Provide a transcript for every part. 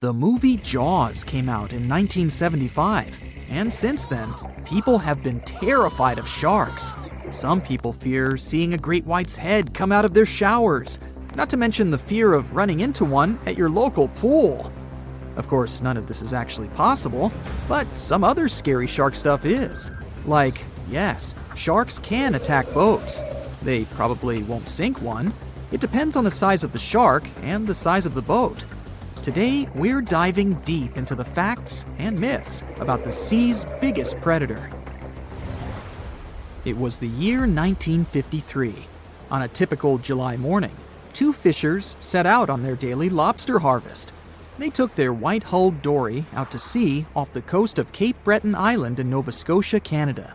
The movie Jaws came out in 1975, and since then, people have been terrified of sharks. Some people fear seeing a great white's head come out of their showers, not to mention the fear of running into one at your local pool. Of course, none of this is actually possible, but some other scary shark stuff is. Like, yes, sharks can attack boats. They probably won't sink one. It depends on the size of the shark and the size of the boat. Today, we're diving deep into the facts and myths about the sea's biggest predator. It was the year 1953. On a typical July morning, two fishers set out on their daily lobster harvest. They took their white-hulled dory out to sea off the coast of Cape Breton Island in Nova Scotia, Canada.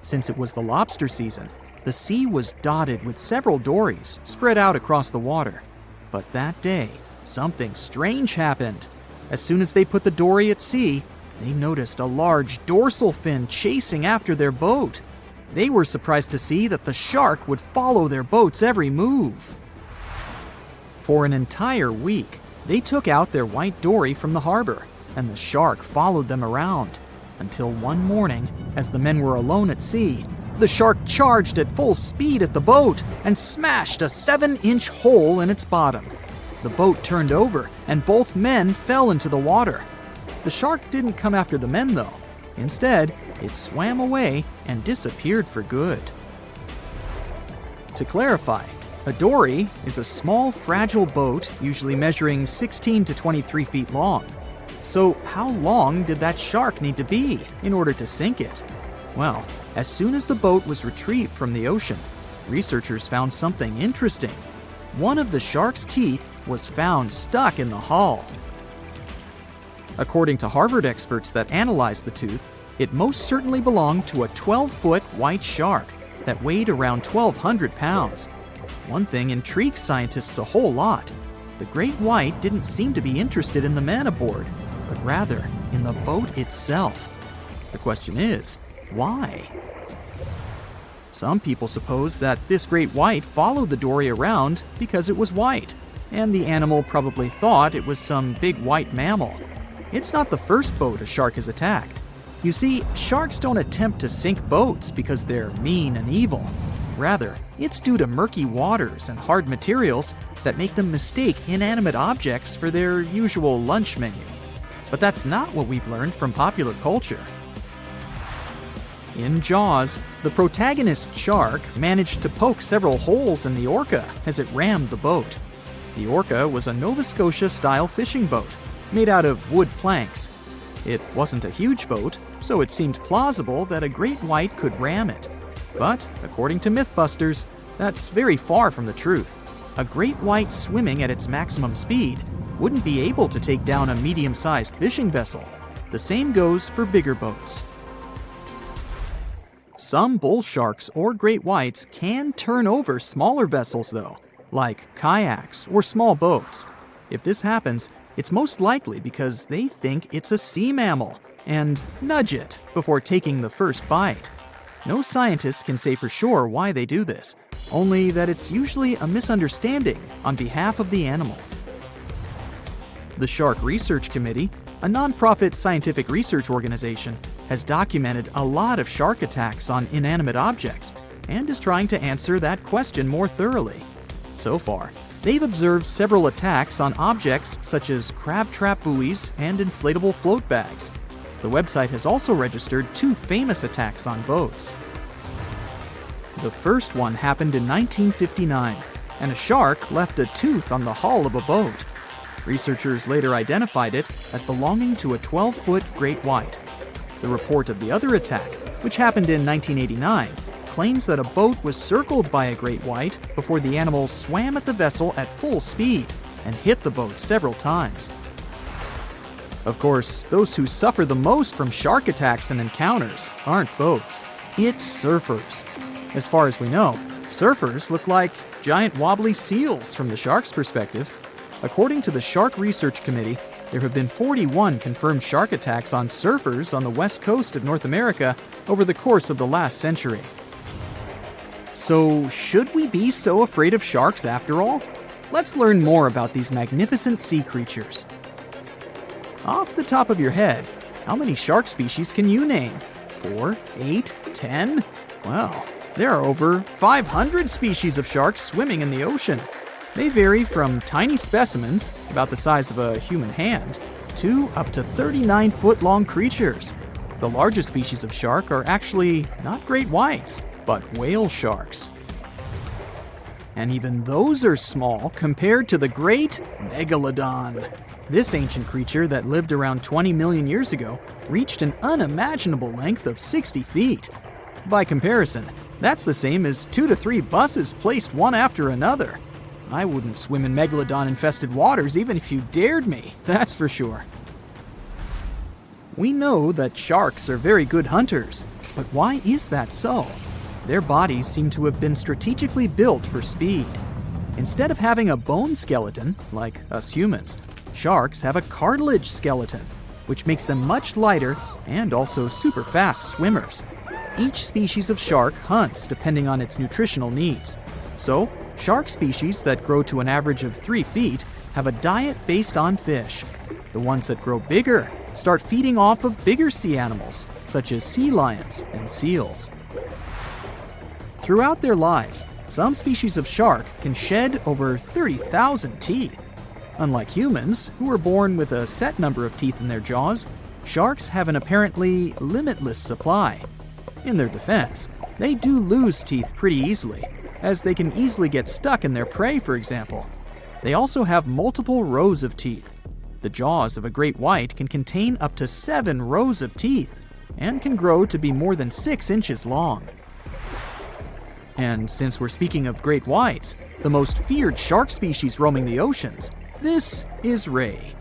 Since it was the lobster season, the sea was dotted with several dories spread out across the water. But that day, something strange happened. As soon as they put the dory at sea, they noticed a large dorsal fin chasing after their boat. They were surprised to see that the shark would follow their boat's every move. For an entire week, they took out their white dory from the harbor, and the shark followed them around. Until one morning, as the men were alone at sea, the shark charged at full speed at the boat and smashed a 7-inch hole in its bottom. The boat turned over, and both men fell into the water. The shark didn't come after the men, though. Instead, it swam away and disappeared for good. To clarify, a dory is a small, fragile boat usually measuring 16 to 23 feet long. So how long did that shark need to be in order to sink it? Well, as soon as the boat was retrieved from the ocean, researchers found something interesting. One of the shark's teeth was found stuck in the hull. According to Harvard experts that analyzed the tooth, it most certainly belonged to a 12-foot white shark that weighed around 1,200 pounds. One thing intrigued scientists a whole lot. The great white didn't seem to be interested in the men aboard, but rather in the boat itself. The question is, why? Some people suppose that this great white followed the dory around because it was white, and the animal probably thought it was some big white mammal. It's not the first boat a shark has attacked. You see, sharks don't attempt to sink boats because they're mean and evil. Rather, it's due to murky waters and hard materials that make them mistake inanimate objects for their usual lunch menu. But that's not what we've learned from popular culture. In Jaws, the protagonist shark managed to poke several holes in the orca as it rammed the boat. The orca was a Nova Scotia-style fishing boat made out of wood planks. It wasn't a huge boat, so it seemed plausible that a great white could ram it. But, according to Mythbusters, that's very far from the truth. A great white swimming at its maximum speed wouldn't be able to take down a medium-sized fishing vessel. The same goes for bigger boats. Some bull sharks or great whites can turn over smaller vessels, though, like kayaks or small boats. If this happens, it's most likely because they think it's a sea mammal and nudge it before taking the first bite. No scientist can say for sure why they do this, only that it's usually a misunderstanding on behalf of the animal. The Shark Research Committee, a nonprofit scientific research organization, has documented a lot of shark attacks on inanimate objects and is trying to answer that question more thoroughly. So far, they've observed several attacks on objects such as crab trap buoys and inflatable float bags. The website has also registered 2 famous attacks on boats. The first one happened in 1959, and a shark left a tooth on the hull of a boat. Researchers later identified it as belonging to a 12-foot great white. The report of the other attack, which happened in 1989, claims that a boat was circled by a great white before the animal swam at the vessel at full speed and hit the boat several times. Of course, those who suffer the most from shark attacks and encounters aren't boats, it's surfers. As far as we know, surfers look like giant wobbly seals from the shark's perspective. According to the Shark Research Committee, there have been 41 confirmed shark attacks on surfers on the west coast of North America over the course of the last century. So, should we be so afraid of sharks after all? Let's learn more about these magnificent sea creatures. off the top of your head, how many shark species can you name? 4, 8, 10? Well, there are over 500 species of sharks swimming in the ocean. They vary from tiny specimens, about the size of a human hand, to up to 39-foot-long creatures. The largest species of shark are actually not great whites, but whale sharks. And even those are small compared to the great Megalodon. This ancient creature that lived around 20 million years ago reached an unimaginable length of 60 feet. By comparison, that's the same as 2 to 3 buses placed one after another. I wouldn't swim in Megalodon-infested waters even if you dared me, that's for sure. We know that sharks are very good hunters, but why is that so? Their bodies seem to have been strategically built for speed. Instead of having a bone skeleton, like us humans, sharks have a cartilage skeleton, which makes them much lighter and also super fast swimmers. Each species of shark hunts depending on its nutritional needs. So, shark species that grow to an average of 3 feet have a diet based on fish. The ones that grow bigger start feeding off of bigger sea animals, such as sea lions and seals. Throughout their lives, some species of shark can shed over 30,000 teeth. Unlike humans, who are born with a set number of teeth in their jaws, sharks have an apparently limitless supply. In their defense, they do lose teeth pretty easily, as they can easily get stuck in their prey, for example. They also have multiple rows of teeth. The jaws of a great white can contain up to 7 rows of teeth, and can grow to be more than 6 inches long. And since we're speaking of great whites, the most feared shark species roaming the oceans, this is ray.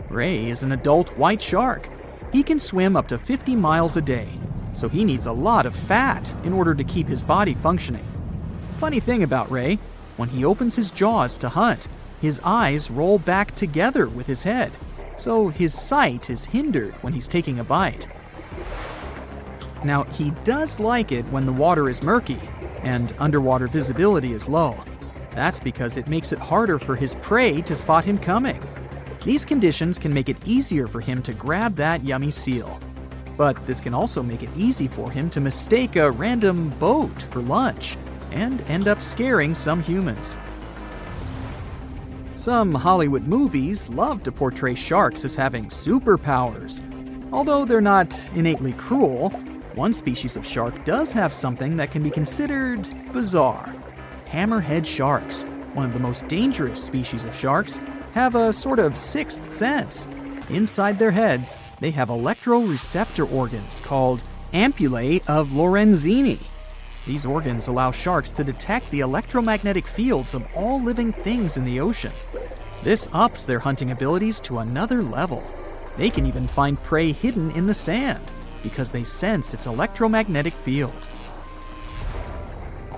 Ray is an adult white shark. He can swim up to 50 miles a day, so he needs a lot of fat in order to keep his body functioning. Funny thing about Ray, when he opens his jaws to hunt, his eyes roll back together with his head, so his sight is hindered when he's taking a bite. Now, he does like it when the water is murky and underwater visibility is low. That's because it makes it harder for his prey to spot him coming. These conditions can make it easier for him to grab that yummy seal. But this can also make it easy for him to mistake a random boat for lunch and end up scaring some humans. Some Hollywood movies love to portray sharks as having superpowers. Although they're not innately cruel, one species of shark does have something that can be considered bizarre. Hammerhead sharks, one of the most dangerous species of sharks, have a sort of sixth sense. Inside their heads, they have electroreceptor organs called ampullae of Lorenzini. These organs allow sharks to detect the electromagnetic fields of all living things in the ocean. This ups their hunting abilities to another level. They can even find prey hidden in the sand because they sense its electromagnetic field.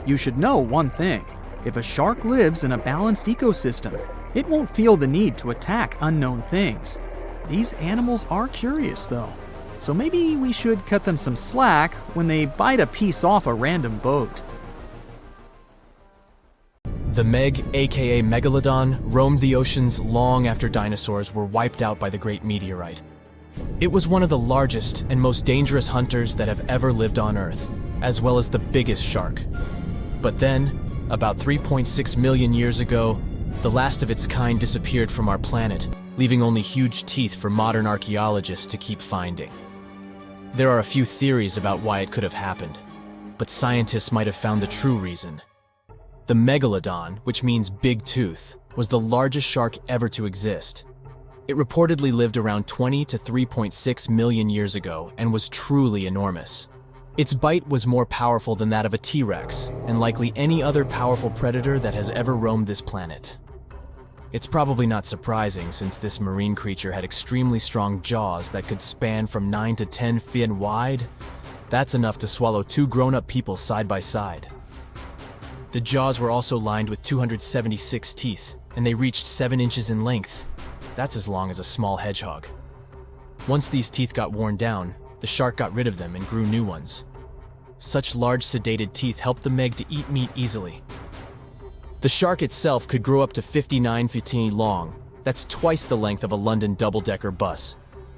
You should know one thing. If a shark lives in a balanced ecosystem, it won't feel the need to attack unknown things. These animals are curious, though, so maybe we should cut them some slack when they bite a piece off a random boat. The Meg, aka Megalodon, roamed the oceans long after dinosaurs were wiped out by the Great Meteorite. It was one of the largest and most dangerous hunters that have ever lived on Earth, as well as the biggest shark. But then, about 3.6 million years ago, the last of its kind disappeared from our planet, leaving only huge teeth for modern archaeologists to keep finding. There are a few theories about why it could have happened, but scientists might have found the true reason. The Megalodon, which means big tooth, was the largest shark ever to exist. It reportedly lived around 20 to 3.6 million years ago and was truly enormous. Its bite was more powerful than that of a T-Rex, and likely any other powerful predator that has ever roamed this planet. It's probably not surprising since this marine creature had extremely strong jaws that could span from 9 to 10 feet wide. That's enough to swallow 2 grown-up people side by side. The jaws were also lined with 276 teeth, and they reached 7 inches in length. That's as long as a small hedgehog. Once these teeth got worn down, the shark got rid of them and grew new ones. Such large sedated teeth helped the Meg to eat meat easily. The shark itself could grow up to 59 feet long. That's twice the length of a London double-decker bus.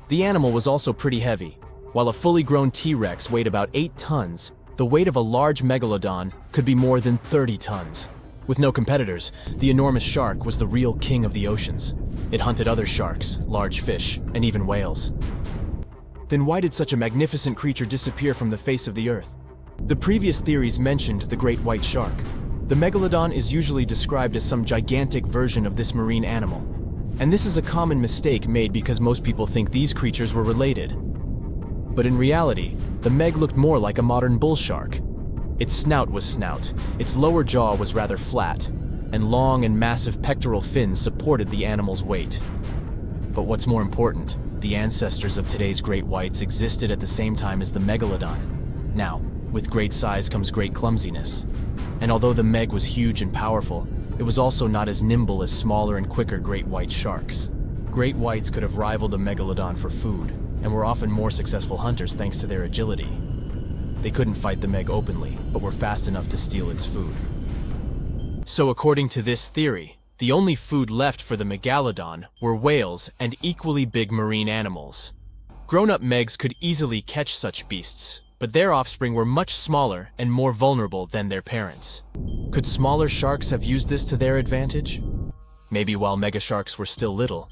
The animal was also pretty heavy. While a fully grown T-Rex weighed about 8 tons, the weight of a large Megalodon could be more than 30 tons. With no competitors, the enormous shark was the real king of the oceans. It hunted other sharks, large fish, and even whales. Then why did such a magnificent creature disappear from the face of the earth? The previous theories mentioned the great white shark. The Megalodon is usually described as some gigantic version of this marine animal. And this is a common mistake made because most people think these creatures were related. But in reality, the Meg looked more like a modern bull shark. Its snout was snout, its lower jaw was rather flat, and long and massive pectoral fins supported the animal's weight. But what's more important, the ancestors of today's great whites existed at the same time as the Megalodon. Now, with great size comes great clumsiness. And although the Meg was huge and powerful, it was also not as nimble as smaller and quicker great white sharks. Great whites could have rivaled a Megalodon for food, and were often more successful hunters thanks to their agility. They couldn't fight the Meg openly, but were fast enough to steal its food. So according to this theory, the only food left for the Megalodon were whales and equally big marine animals. Grown-up Megs could easily catch such beasts, but their offspring were much smaller and more vulnerable than their parents. Could smaller sharks have used this to their advantage? Maybe while megasharks were still little,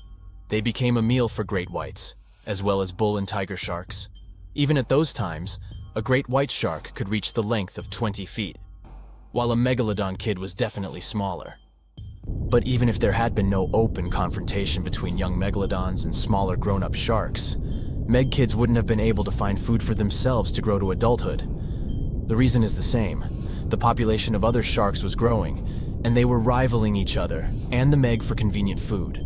they became a meal for great whites, as well as bull and tiger sharks. Even at those times, a great white shark could reach the length of 20 feet, while a Megalodon kid was definitely smaller. But even if there had been no open confrontation between young Megalodons and smaller grown-up sharks, Meg kids wouldn't have been able to find food for themselves to grow to adulthood. The reason is the same. The population of other sharks was growing, and they were rivaling each other and the Meg for convenient food.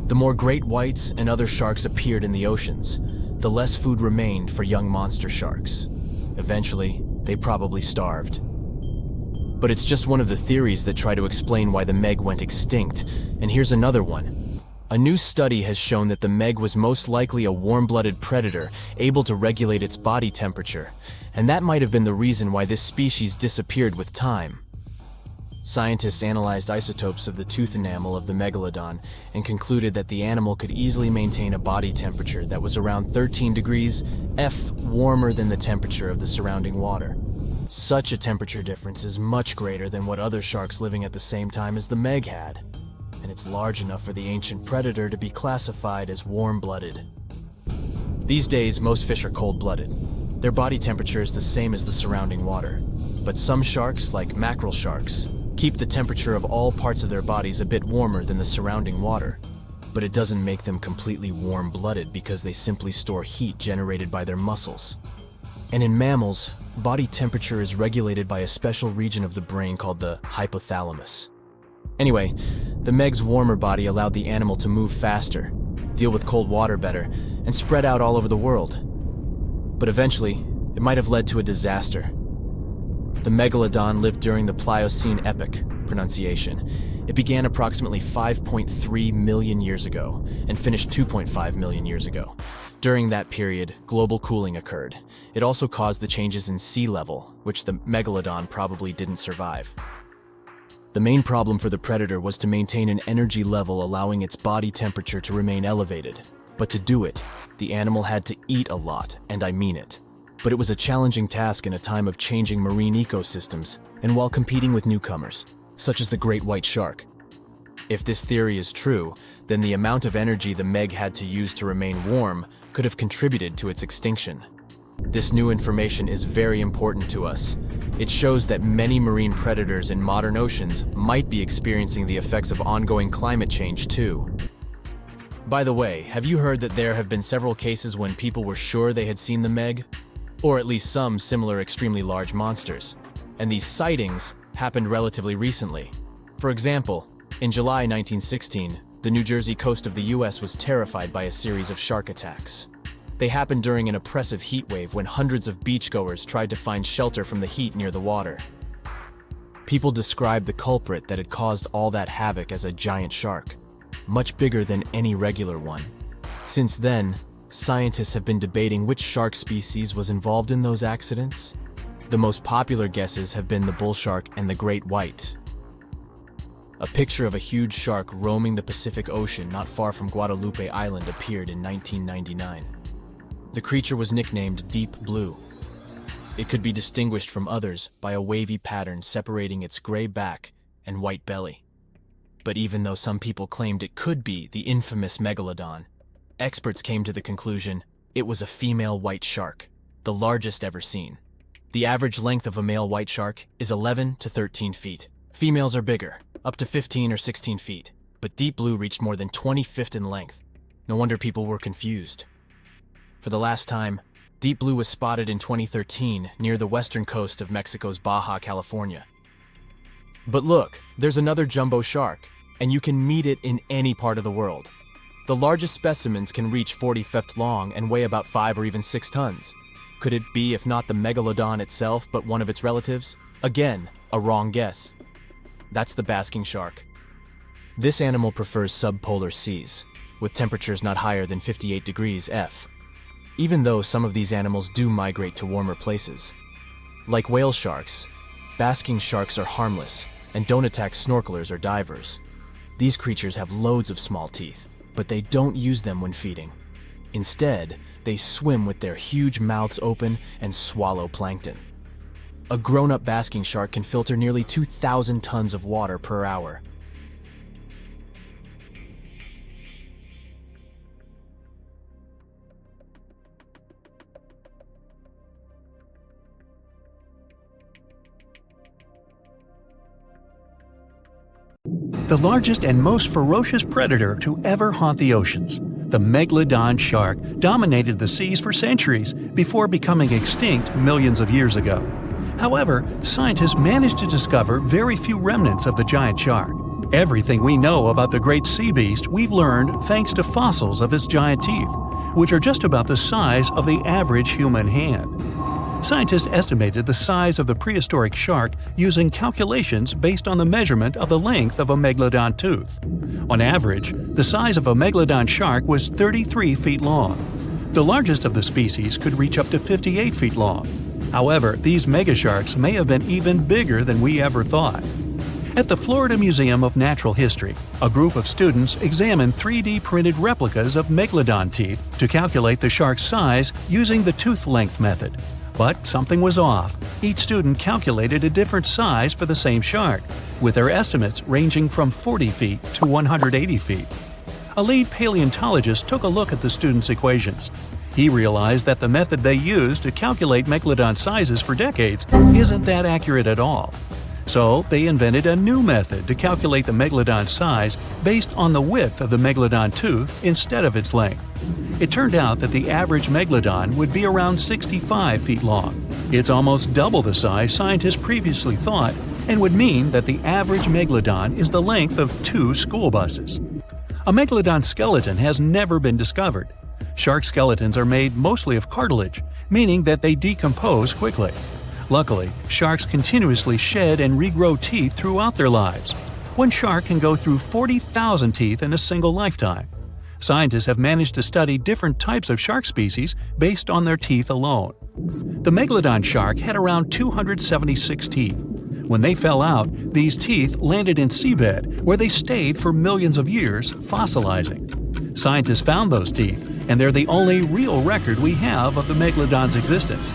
The more great whites and other sharks appeared in the oceans, the less food remained for young monster sharks. Eventually, they probably starved. But it's just one of the theories that try to explain why the Meg went extinct, and here's another one. A new study has shown that the Meg was most likely a warm-blooded predator able to regulate its body temperature, and that might have been the reason why this species disappeared with time. Scientists analyzed isotopes of the tooth enamel of the Megalodon and concluded that the animal could easily maintain a body temperature that was around 13 degrees F warmer than the temperature of the surrounding water. Such a temperature difference is much greater than what other sharks living at the same time as the Meg had, and it's large enough for the ancient predator to be classified as warm-blooded. These days, most fish are cold-blooded. Their body temperature is the same as the surrounding water, but some sharks, like mackerel sharks, keep the temperature of all parts of their bodies a bit warmer than the surrounding water. But it doesn't make them completely warm-blooded because they simply store heat generated by their muscles. And in mammals, body temperature is regulated by a special region of the brain called the hypothalamus. Anyway, the Meg's warmer body allowed the animal to move faster, deal with cold water better, and spread out all over the world. But eventually, it might have led to a disaster. The Megalodon lived during the Pliocene epoch, pronunciation. It began approximately 5.3 million years ago and finished 2.5 million years ago. During that period, global cooling occurred. It also caused the changes in sea level, which the Megalodon probably didn't survive. The main problem for the predator was to maintain an energy level allowing its body temperature to remain elevated. But to do it, the animal had to eat a lot, and I mean it. But it was a challenging task in a time of changing marine ecosystems, and while competing with newcomers, such as the great white shark. If this theory is true, then the amount of energy the Meg had to use to remain warm could have contributed to its extinction. This new information is very important to us. It shows that many marine predators in modern oceans might be experiencing the effects of ongoing climate change too. By the way, have you heard that there have been several cases when people were sure they had seen the Meg? Or at least some similar extremely large monsters. And these sightings happened relatively recently. For example, in July 1916, the New Jersey coast of the US was terrified by a series of shark attacks. They happened during an oppressive heat wave when hundreds of beachgoers tried to find shelter from the heat near the water. People described the culprit that had caused all that havoc as a giant shark, much bigger than any regular one. Since then, scientists have been debating which shark species was involved in those accidents. The most popular guesses have been the bull shark and the great white. A picture of a huge shark roaming the Pacific Ocean not far from Guadalupe Island appeared in 1999. The creature was nicknamed Deep Blue. It could be distinguished from others by a wavy pattern separating its gray back and white belly. But even though some people claimed it could be the infamous Megalodon, experts came to the conclusion it was a female white shark, the largest ever seen. The average length of a male white shark is 11 to 13 feet. Females are bigger, up to 15 or 16 feet, but Deep Blue reached more than 20 feet in length. No wonder people were confused. For the last time, Deep Blue was spotted in 2013 near the western coast of Mexico's Baja California. But look, there's another jumbo shark, and you can meet it in any part of the world. The largest specimens can reach 40 feet long and weigh about 5 or even 6 tons. Could it be, if not the Megalodon itself, but one of its relatives? Again, a wrong guess. That's the basking shark. This animal prefers subpolar seas, with temperatures not higher than 58 degrees F. Even though some of these animals do migrate to warmer places. Like whale sharks, basking sharks are harmless and don't attack snorkelers or divers. These creatures have loads of small teeth, but they don't use them when feeding. Instead, they swim with their huge mouths open and swallow plankton. A grown-up basking shark can filter nearly 2,000 tons of water per hour. The largest and most ferocious predator to ever haunt the oceans, the Megalodon shark, dominated the seas for centuries before becoming extinct millions of years ago. However, scientists managed to discover very few remnants of the giant shark. Everything we know about the great sea beast we've learned thanks to fossils of its giant teeth, which are just about the size of the average human hand. Scientists estimated the size of the prehistoric shark using calculations based on the measurement of the length of a megalodon tooth. On average, the size of a megalodon shark was 33 feet long. The largest of the species could reach up to 58 feet long. However, these megasharks may have been even bigger than we ever thought. At the Florida Museum of Natural History, a group of students examined 3D printed replicas of megalodon teeth to calculate the shark's size using the tooth length method. But something was off. Each student calculated a different size for the same shark, with their estimates ranging from 40 feet to 180 feet. A lead paleontologist took a look at the students' equations. He realized that the method they used to calculate megalodon sizes for decades isn't that accurate at all. So they invented a new method to calculate the megalodon size based on the width of the megalodon tooth instead of its length. It turned out that the average megalodon would be around 65 feet long. It's almost double the size scientists previously thought, and would mean that the average megalodon is the length of 2 school buses. A megalodon skeleton has never been discovered. Shark skeletons are made mostly of cartilage, meaning that they decompose quickly. Luckily, sharks continuously shed and regrow teeth throughout their lives. One shark can go through 40,000 teeth in a single lifetime. Scientists have managed to study different types of shark species based on their teeth alone. The Megalodon shark had around 276 teeth. When they fell out, these teeth landed in seabed, where they stayed for millions of years, fossilizing. Scientists found those teeth, and they're the only real record we have of the Megalodon's existence.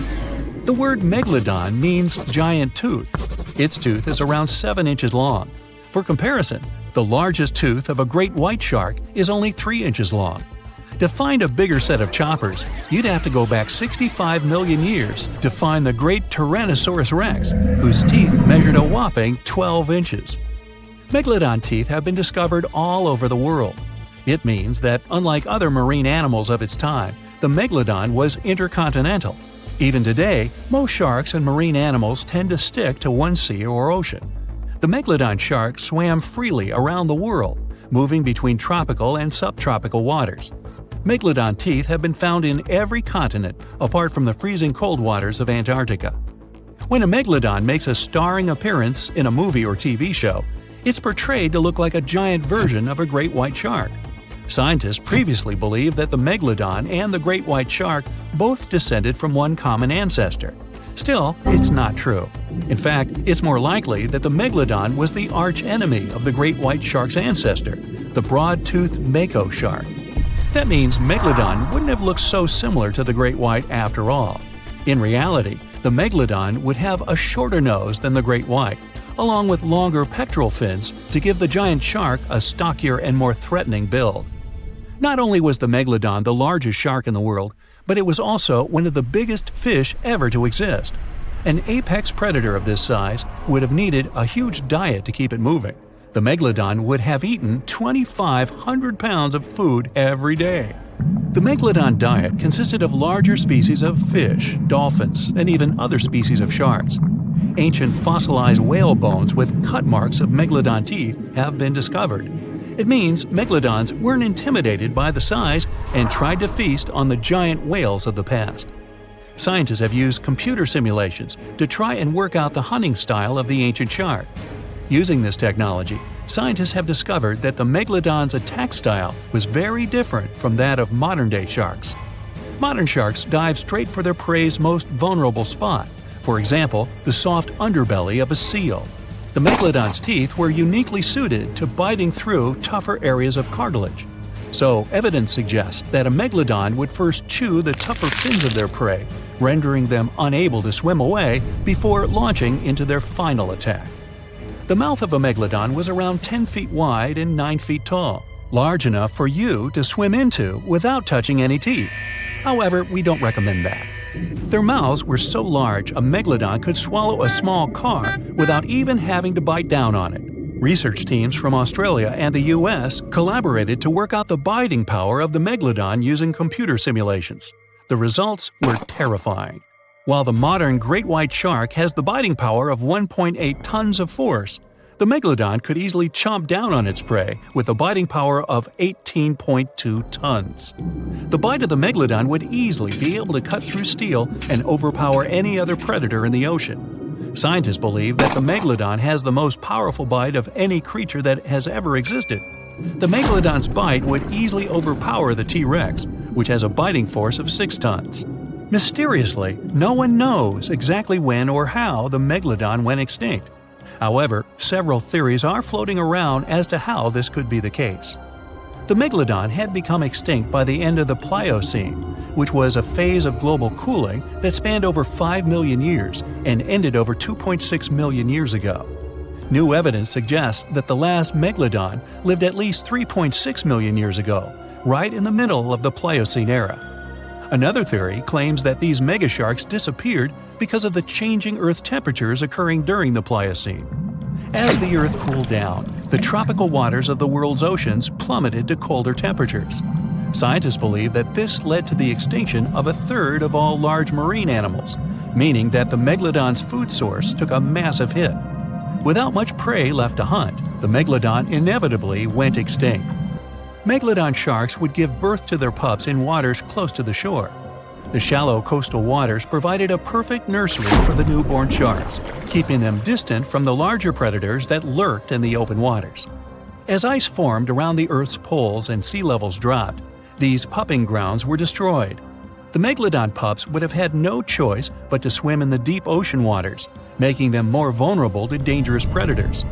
The word Megalodon means giant tooth. Its tooth is around 7 inches long. For comparison, the largest tooth of a great white shark is only 3 inches long. To find a bigger set of choppers, you'd have to go back 65 million years to find the great Tyrannosaurus rex, whose teeth measured a whopping 12 inches. Megalodon teeth have been discovered all over the world. It means that, unlike other marine animals of its time, the Megalodon was intercontinental. Even today, most sharks and marine animals tend to stick to one sea or ocean. The Megalodon shark swam freely around the world, moving between tropical and subtropical waters. Megalodon teeth have been found in every continent apart from the freezing cold waters of Antarctica. When a megalodon makes a starring appearance in a movie or TV show, it's portrayed to look like a giant version of a great white shark. Scientists previously believed that the megalodon and the great white shark both descended from one common ancestor. Still, it's not true. In fact, it's more likely that the Megalodon was the arch-enemy of the great white shark's ancestor, the broad-toothed mako shark. That means Megalodon wouldn't have looked so similar to the great white after all. In reality, the Megalodon would have a shorter nose than the great white, along with longer pectoral fins to give the giant shark a stockier and more threatening build. Not only was the Megalodon the largest shark in the world, but it was also one of the biggest fish ever to exist. An apex predator of this size would have needed a huge diet to keep it moving. The Megalodon would have eaten 2,500 pounds of food every day. The Megalodon diet consisted of larger species of fish, dolphins, and even other species of sharks. Ancient fossilized whale bones with cut marks of Megalodon teeth have been discovered. It means Megalodons weren't intimidated by the size and tried to feast on the giant whales of the past. Scientists have used computer simulations to try and work out the hunting style of the ancient shark. Using this technology, scientists have discovered that the Megalodon's attack style was very different from that of modern-day sharks. Modern sharks dive straight for their prey's most vulnerable spot, for example, the soft underbelly of a seal. The Megalodon's teeth were uniquely suited to biting through tougher areas of cartilage. So, evidence suggests that a Megalodon would first chew the tougher fins of their prey, rendering them unable to swim away before launching into their final attack. The mouth of a Megalodon was around 10 feet wide and 9 feet tall, large enough for you to swim into without touching any teeth. However, we don't recommend that. Their mouths were so large a Megalodon could swallow a small car without even having to bite down on it. Research teams from Australia and the US collaborated to work out the biting power of the Megalodon using computer simulations. The results were terrifying. While the modern great white shark has the biting power of 1.8 tons of force, the Megalodon could easily chomp down on its prey with a biting power of 18.2 tons. The bite of the Megalodon would easily be able to cut through steel and overpower any other predator in the ocean. Scientists believe that the Megalodon has the most powerful bite of any creature that has ever existed. The Megalodon's bite would easily overpower the T-Rex, which has a biting force of 6 tons. Mysteriously, no one knows exactly when or how the Megalodon went extinct. However, several theories are floating around as to how this could be the case. The Megalodon had become extinct by the end of the Pliocene, which was a phase of global cooling that spanned over 5 million years and ended over 2.6 million years ago. New evidence suggests that the last Megalodon lived at least 3.6 million years ago, right in the middle of the Pliocene era. Another theory claims that these megasharks disappeared because of the changing Earth temperatures occurring during the Pliocene. As the Earth cooled down, the tropical waters of the world's oceans plummeted to colder temperatures. Scientists believe that this led to the extinction of a third of all large marine animals, meaning that the Megalodon's food source took a massive hit. Without much prey left to hunt, the Megalodon inevitably went extinct. Megalodon sharks would give birth to their pups in waters close to the shore. The shallow coastal waters provided a perfect nursery for the newborn sharks, keeping them distant from the larger predators that lurked in the open waters. As ice formed around the Earth's poles and sea levels dropped, these pupping grounds were destroyed. The Megalodon pups would have had no choice but to swim in the deep ocean waters, making them more vulnerable to dangerous predators.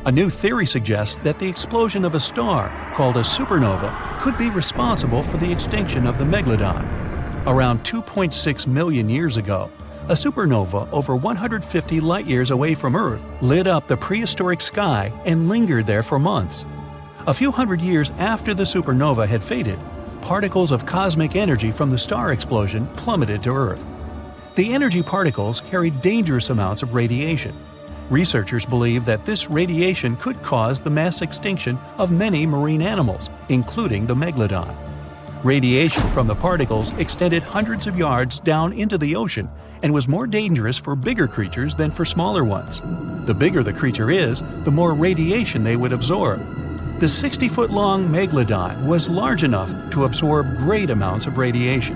A new theory suggests that the explosion of a star, called a supernova, could be responsible for the extinction of the Megalodon. Around 2.6 million years ago, a supernova over 150 light-years away from Earth lit up the prehistoric sky and lingered there for months. A few hundred years after the supernova had faded, particles of cosmic energy from the star explosion plummeted to Earth. The energy particles carried dangerous amounts of radiation. Researchers believe that this radiation could cause the mass extinction of many marine animals, including the Megalodon. Radiation from the particles extended hundreds of yards down into the ocean and was more dangerous for bigger creatures than for smaller ones. The bigger the creature is, the more radiation they would absorb. The 60-foot-long Megalodon was large enough to absorb great amounts of radiation.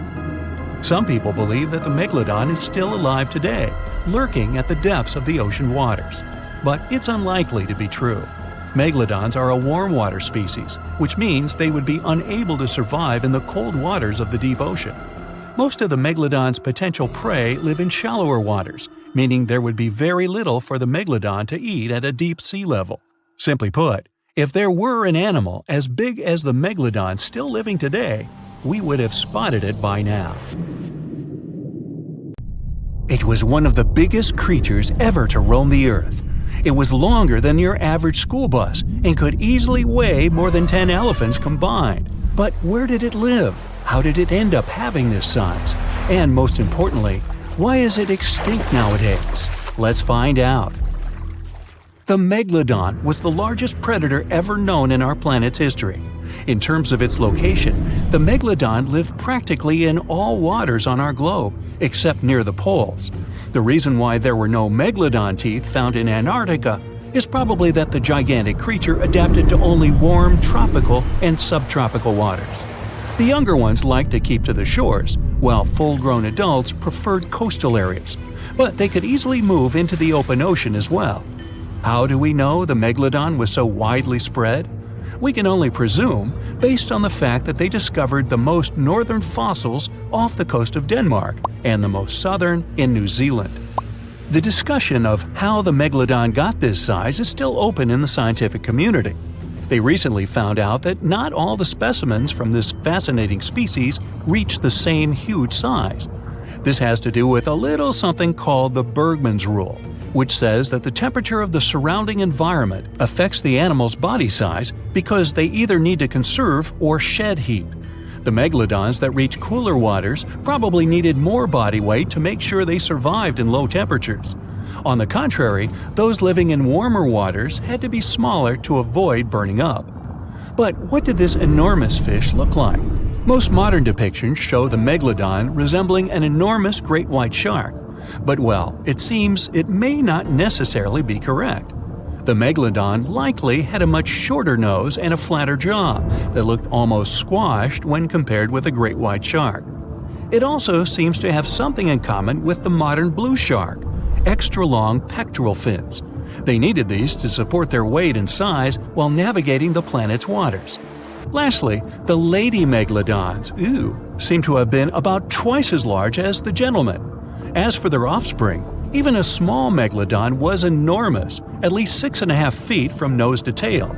Some people believe that the Megalodon is still alive today, lurking at the depths of the ocean waters. But it's unlikely to be true. Megalodons are a warm water species, which means they would be unable to survive in the cold waters of the deep ocean. Most of the Megalodon's potential prey live in shallower waters, meaning there would be very little for the Megalodon to eat at a deep sea level. Simply put, if there were an animal as big as the Megalodon still living today, we would have spotted it by now. It was one of the biggest creatures ever to roam the Earth. It was longer than your average school bus and could easily weigh more than 10 elephants combined. But where did it live? How did it end up having this size? And most importantly, why is it extinct nowadays? Let's find out. The Megalodon was the largest predator ever known in our planet's history. In terms of its location, the Megalodon lived practically in all waters on our globe, except near the poles. The reason why there were no Megalodon teeth found in Antarctica is probably that the gigantic creature adapted to only warm tropical and subtropical waters. The younger ones liked to keep to the shores, while full-grown adults preferred coastal areas, but they could easily move into the open ocean as well. How do we know the Megalodon was so widely spread? We can only presume, based on the fact that they discovered the most northern fossils off the coast of Denmark and the most southern in New Zealand. The discussion of how the Megalodon got this size is still open in the scientific community. They recently found out that not all the specimens from this fascinating species reach the same huge size. This has to do with a little something called the Bergmann's Rule, which says that the temperature of the surrounding environment affects the animal's body size because they either need to conserve or shed heat. The Megalodons that reach cooler waters probably needed more body weight to make sure they survived in low temperatures. On the contrary, those living in warmer waters had to be smaller to avoid burning up. But what did this enormous fish look like? Most modern depictions show the Megalodon resembling an enormous great white shark. But well, it seems it may not necessarily be correct. The Megalodon likely had a much shorter nose and a flatter jaw that looked almost squashed when compared with a great white shark. It also seems to have something in common with the modern blue shark: extra-long pectoral fins. They needed these to support their weight and size while navigating the planet's waters. Lastly, the lady Megalodons, seem to have been about twice as large as the gentlemen. As for their offspring, even a small Megalodon was enormous, at least 6.5 feet from nose to tail.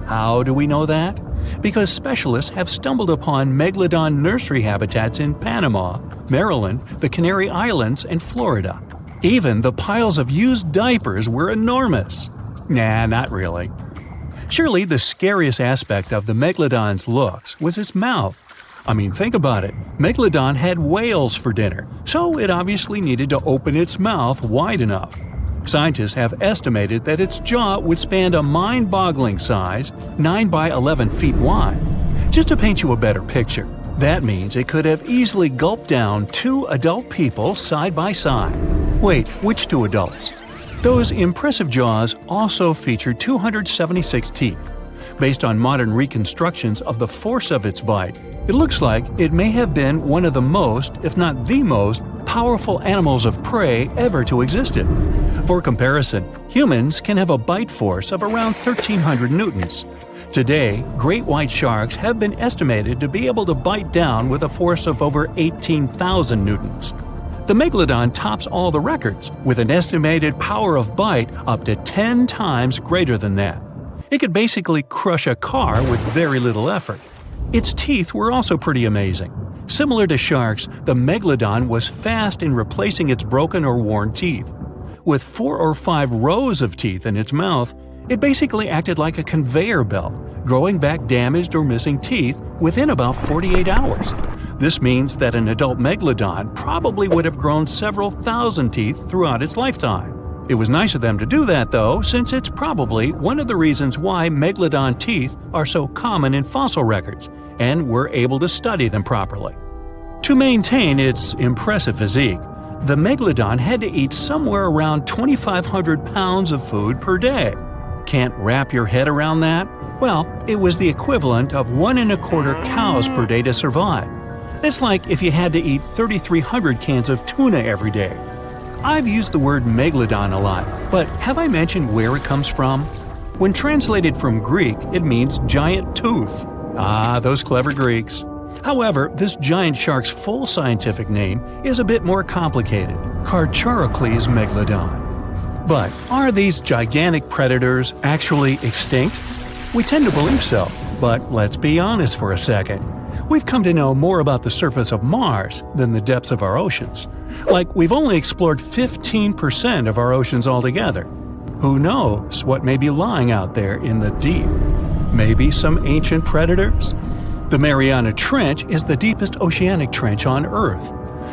How do we know that? Because specialists have stumbled upon Megalodon nursery habitats in Panama, Maryland, the Canary Islands, and Florida. Even the piles of used diapers were enormous. Nah, not really. Surely the scariest aspect of the Megalodon's looks was its mouth. I mean, think about it. Megalodon had whales for dinner, so it obviously needed to open its mouth wide enough. Scientists have estimated that its jaw would span a mind-boggling size, 9 by 11 feet wide. Just to paint you a better picture, that means it could have easily gulped down 2 adult people side by side. Wait, which 2 adults? Those impressive jaws also feature 276 teeth. Based on modern reconstructions of the force of its bite, it looks like it may have been one of the most, if not the most, powerful animals of prey ever to exist. For comparison, humans can have a bite force of around 1,300 newtons. Today, great white sharks have been estimated to be able to bite down with a force of over 18,000 newtons. The Megalodon tops all the records, with an estimated power of bite up to 10 times greater than that. It could basically crush a car with very little effort. Its teeth were also pretty amazing. Similar to sharks, the Megalodon was fast in replacing its broken or worn teeth. With 4 or 5 rows of teeth in its mouth, it basically acted like a conveyor belt, growing back damaged or missing teeth within about 48 hours. This means that an adult Megalodon probably would have grown several thousand teeth throughout its lifetime. It was nice of them to do that, though, since it's probably one of the reasons why Megalodon teeth are so common in fossil records, and we're able to study them properly. To maintain its impressive physique, the Megalodon had to eat somewhere around 2,500 pounds of food per day. Can't wrap your head around that? Well, it was the equivalent of 1¼ cows per day to survive. It's like if you had to eat 3,300 cans of tuna every day. I've used the word Megalodon a lot, but have I mentioned where it comes from? When translated from Greek, it means giant tooth. Ah, those clever Greeks. However, this giant shark's full scientific name is a bit more complicated: Carcharocles megalodon. But are these gigantic predators actually extinct? We tend to believe so, but let's be honest for a second. We've come to know more about the surface of Mars than the depths of our oceans. Like, we've only explored 15% of our oceans altogether. Who knows what may be lying out there in the deep? Maybe some ancient predators? The Mariana Trench is the deepest oceanic trench on Earth.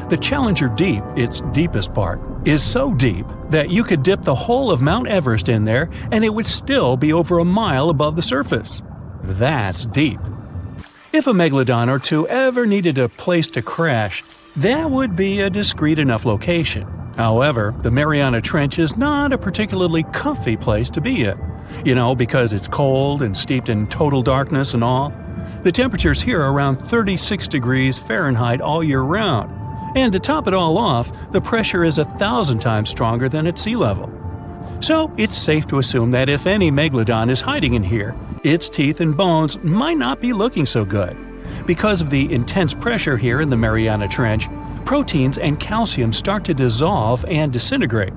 The Challenger Deep, its deepest part, is so deep that you could dip the whole of Mount Everest in there and it would still be over a mile above the surface. That's deep. If a megalodon or two ever needed a place to crash, that would be a discreet enough location. However, the Mariana Trench is not a particularly comfy place to be in. Because it's cold and steeped in total darkness and all. The temperatures here are around 36 degrees Fahrenheit all year round. And to top it all off, the pressure is 1,000 times stronger than at sea level. So it's safe to assume that if any megalodon is hiding in here, its teeth and bones might not be looking so good. Because of the intense pressure here in the Mariana Trench, proteins and calcium start to dissolve and disintegrate.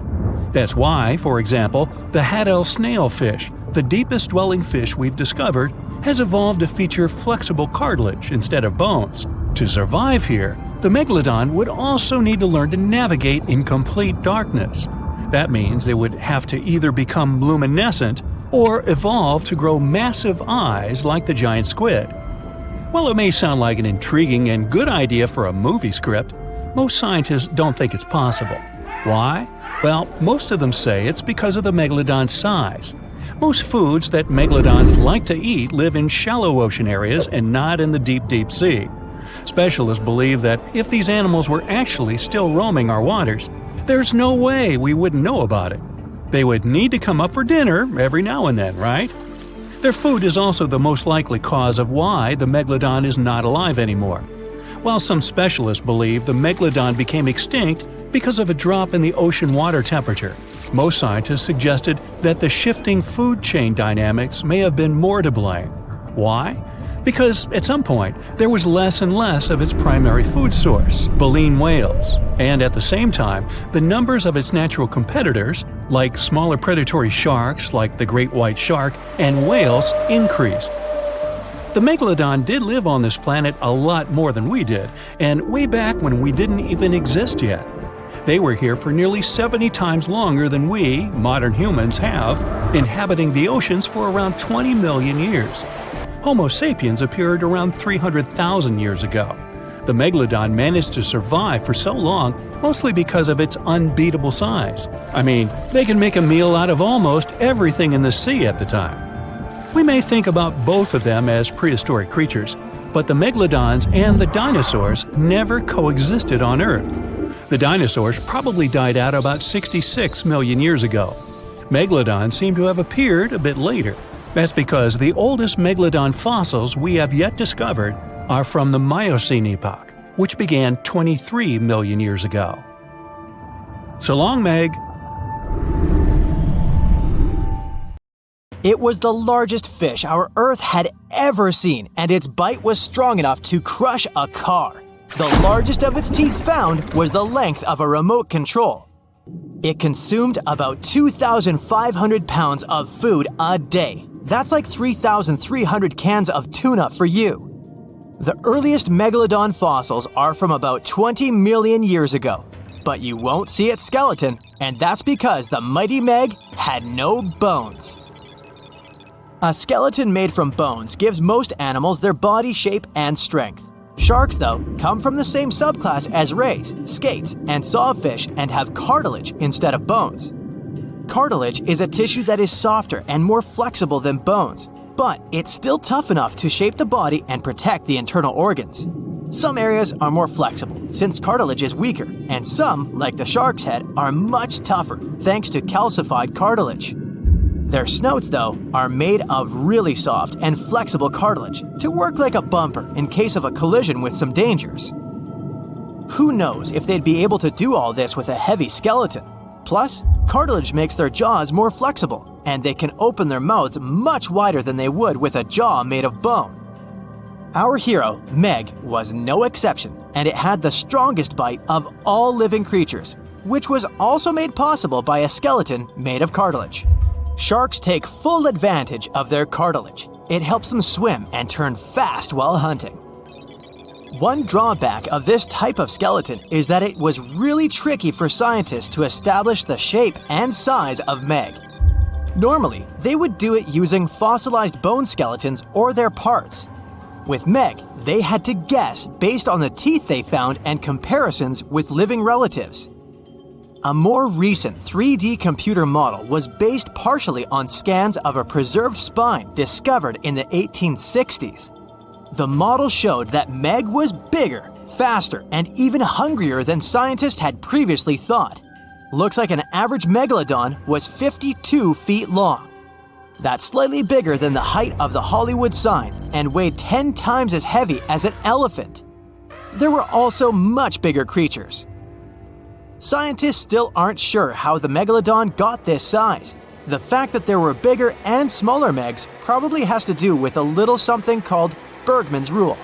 That's why, for example, the Haddell snailfish, the deepest dwelling fish we've discovered, has evolved to feature flexible cartilage instead of bones. To survive here, the megalodon would also need to learn to navigate in complete darkness. That means they would have to either become luminescent or evolve to grow massive eyes like the giant squid. While it may sound like an intriguing and good idea for a movie script, most scientists don't think it's possible. Why? Well, most of them say it's because of the megalodon's size. Most foods that megalodons like to eat live in shallow ocean areas and not in the deep, deep sea. Specialists believe that if these animals were actually still roaming our waters, there's no way we wouldn't know about it. They would need to come up for dinner every now and then, right? Their food is also the most likely cause of why the megalodon is not alive anymore. While some specialists believe the megalodon became extinct because of a drop in the ocean water temperature, most scientists suggested that the shifting food chain dynamics may have been more to blame. Why? Because at some point, there was less and less of its primary food source, baleen whales, and at the same time, the numbers of its natural competitors, like smaller predatory sharks like the great white shark and whales, increased. The megalodon did live on this planet a lot more than we did, and way back when we didn't even exist yet. They were here for nearly 70 times longer than we, modern humans, have, inhabiting the oceans for around 20 million years. Homo sapiens appeared around 300,000 years ago. The megalodon managed to survive for so long mostly because of its unbeatable size. I mean, they can make a meal out of almost everything in the sea at the time. We may think about both of them as prehistoric creatures, but the megalodons and the dinosaurs never coexisted on Earth. The dinosaurs probably died out about 66 million years ago. Megalodons seem to have appeared a bit later. That's because the oldest megalodon fossils we have yet discovered are from the Miocene epoch, which began 23 million years ago. So long, Meg. It was the largest fish our Earth had ever seen, and its bite was strong enough to crush a car. The largest of its teeth found was the length of a remote control. It consumed about 2,500 pounds of food a day. That's like 3,300 cans of tuna for you. The earliest megalodon fossils are from about 20 million years ago, but you won't see its skeleton, and that's because the mighty Meg had no bones. A skeleton made from bones gives most animals their body shape and strength. Sharks, though, come from the same subclass as rays, skates, and sawfish and have cartilage instead of bones. Cartilage is a tissue that is softer and more flexible than bones, but it's still tough enough to shape the body and protect the internal organs. Some areas are more flexible, since cartilage is weaker, and some, like the shark's head, are much tougher, thanks to calcified cartilage. Their snouts, though, are made of really soft and flexible cartilage to work like a bumper in case of a collision with some dangers. Who knows if they'd be able to do all this with a heavy skeleton? Plus, cartilage makes their jaws more flexible, and they can open their mouths much wider than they would with a jaw made of bone. Our hero, Meg, was no exception, and it had the strongest bite of all living creatures, which was also made possible by a skeleton made of cartilage. Sharks take full advantage of their cartilage. It helps them swim and turn fast while hunting. One drawback of this type of skeleton is that it was really tricky for scientists to establish the shape and size of Meg. Normally, they would do it using fossilized bone skeletons or their parts. With Meg, they had to guess based on the teeth they found and comparisons with living relatives. A more recent 3D computer model was based partially on scans of a preserved spine discovered in the 1860s. The model showed that Meg was bigger, faster, and even hungrier than scientists had previously thought. Looks like an average Megalodon was 52 feet long. That's slightly bigger than the height of the Hollywood sign and weighed 10 times as heavy as an elephant. There were also much bigger creatures. Scientists still aren't sure how the Megalodon got this size. The fact that there were bigger and smaller Megs probably has to do with a little something called Bergmann's rule.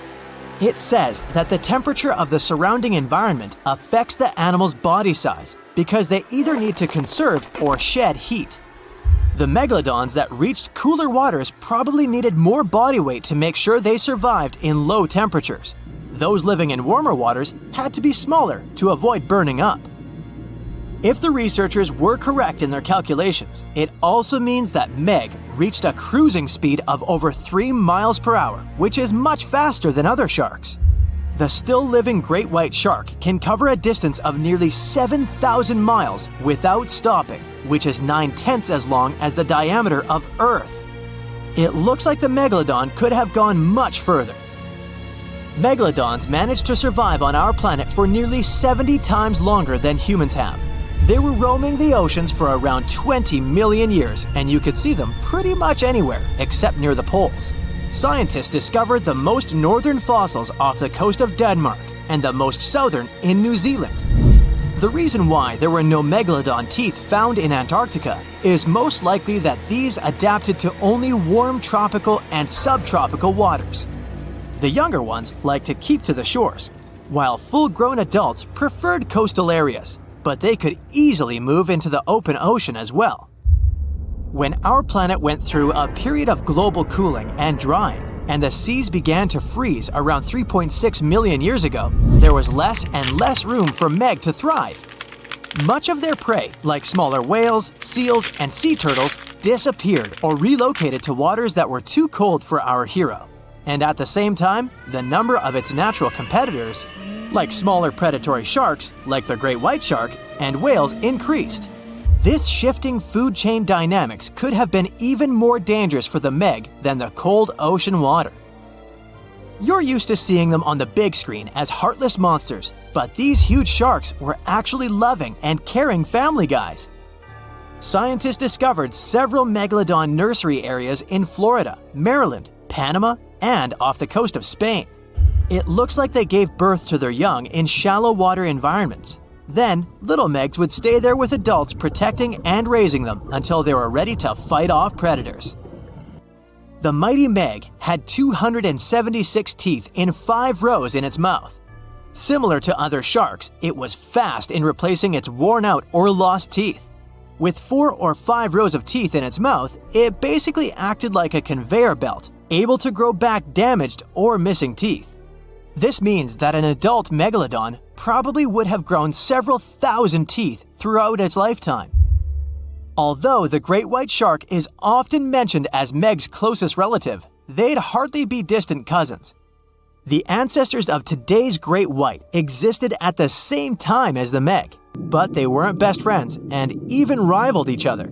It says that the temperature of the surrounding environment affects the animal's body size because they either need to conserve or shed heat. The Megalodons that reached cooler waters probably needed more body weight to make sure they survived in low temperatures. Those living in warmer waters had to be smaller to avoid burning up. If the researchers were correct in their calculations, it also means that Meg reached a cruising speed of over 3 miles per hour, which is much faster than other sharks. The still-living great white shark can cover a distance of nearly 7,000 miles without stopping, which is 9/10 as long as the diameter of Earth. It looks like the Megalodon could have gone much further. Megalodons managed to survive on our planet for nearly 70 times longer than humans have. They were roaming the oceans for around 20 million years, and you could see them pretty much anywhere except near the poles. Scientists discovered the most northern fossils off the coast of Denmark and the most southern in New Zealand. The reason why there were no Megalodon teeth found in Antarctica is most likely that these adapted to only warm tropical and subtropical waters. The younger ones like to keep to the shores, while full-grown adults preferred coastal areas, but they could easily move into the open ocean as well. When our planet went through a period of global cooling and drying, and the seas began to freeze around 3.6 million years ago, there was less and less room for Meg to thrive. Much of their prey, like smaller whales, seals, and sea turtles, disappeared or relocated to waters that were too cold for our hero. And at the same time, the number of its natural competitors, like smaller predatory sharks, like the great white shark, and whales, increased. This shifting food chain dynamics could have been even more dangerous for the Meg than the cold ocean water. You're used to seeing them on the big screen as heartless monsters, but these huge sharks were actually loving and caring family guys. Scientists discovered several Megalodon nursery areas in Florida, Maryland, Panama, and off the coast of Spain. It looks like they gave birth to their young in shallow water environments. Then, little Megs would stay there with adults protecting and raising them until they were ready to fight off predators. The mighty Meg had 276 teeth in 5 rows in its mouth. Similar to other sharks, it was fast in replacing its worn-out or lost teeth. With 4 or 5 rows of teeth in its mouth, it basically acted like a conveyor belt, able to grow back damaged or missing teeth. This means that an adult Megalodon probably would have grown several thousand teeth throughout its lifetime. Although the great white shark is often mentioned as Meg's closest relative, they'd hardly be distant cousins. The ancestors of today's great white existed at the same time as the Meg, but they weren't best friends and even rivaled each other.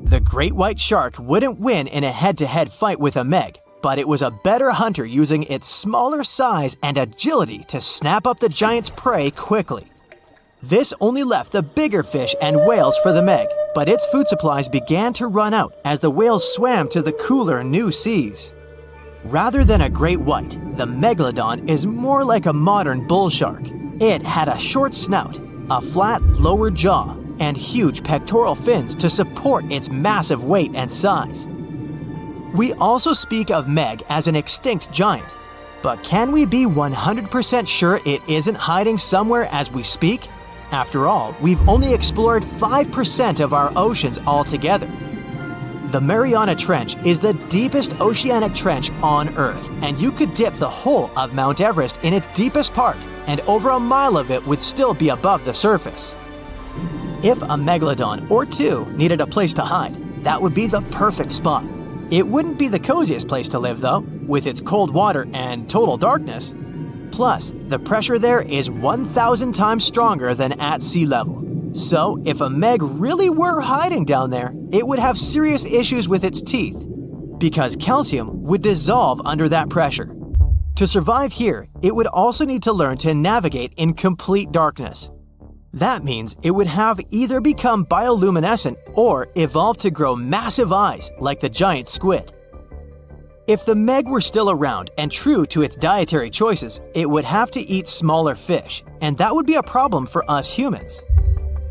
The great white shark wouldn't win in a head-to-head fight with a Meg, but it was a better hunter using its smaller size and agility to snap up the giant's prey quickly. This only left the bigger fish and whales for the Meg, but its food supplies began to run out as the whales swam to the cooler new seas. Rather than a great white, the Megalodon is more like a modern bull shark. It had a short snout, a flat lower jaw, and huge pectoral fins to support its massive weight and size. We also speak of Meg as an extinct giant. But can we be 100% sure it isn't hiding somewhere as we speak? After all, we've only explored 5% of our oceans altogether. The Mariana Trench is the deepest oceanic trench on Earth, and you could dip the whole of Mount Everest in its deepest part, and over a mile of it would still be above the surface. If a megalodon or two needed a place to hide, that would be the perfect spot. It wouldn't be the coziest place to live, though, with its cold water and total darkness. Plus, the pressure there is 1,000 times stronger than at sea level. So, if a Meg really were hiding down there, it would have serious issues with its teeth, because calcium would dissolve under that pressure. To survive here, it would also need to learn to navigate in complete darkness. That means it would have either become bioluminescent or evolve to grow massive eyes like the giant squid. If the Meg were still around and true to its dietary choices, it would have to eat smaller fish, and that would be a problem for us humans.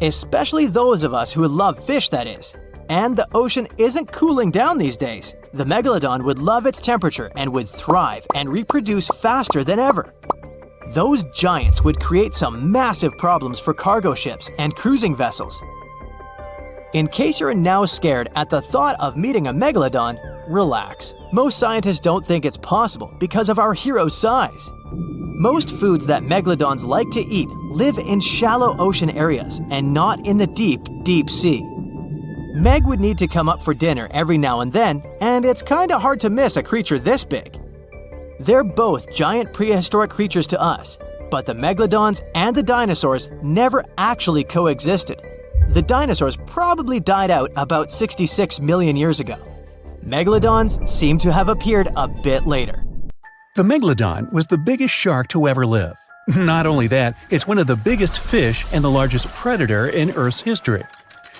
Especially those of us who love fish, that is. And the ocean isn't cooling down these days. The Megalodon would love its temperature and would thrive and reproduce faster than ever. Those giants would create some massive problems for cargo ships and cruising vessels. In case you're now scared at the thought of meeting a Megalodon, relax. Most scientists don't think it's possible because of our hero's size. Most foods that megalodons like to eat live in shallow ocean areas and not in the deep, deep sea. Meg would need to come up for dinner every now and then, and it's kinda hard to miss a creature this big. They're both giant prehistoric creatures to us, but the megalodons and the dinosaurs never actually coexisted. The dinosaurs probably died out about 66 million years ago. Megalodons seem to have appeared a bit later. The Megalodon was the biggest shark to ever live. Not only that, it's one of the biggest fish and the largest predator in Earth's history.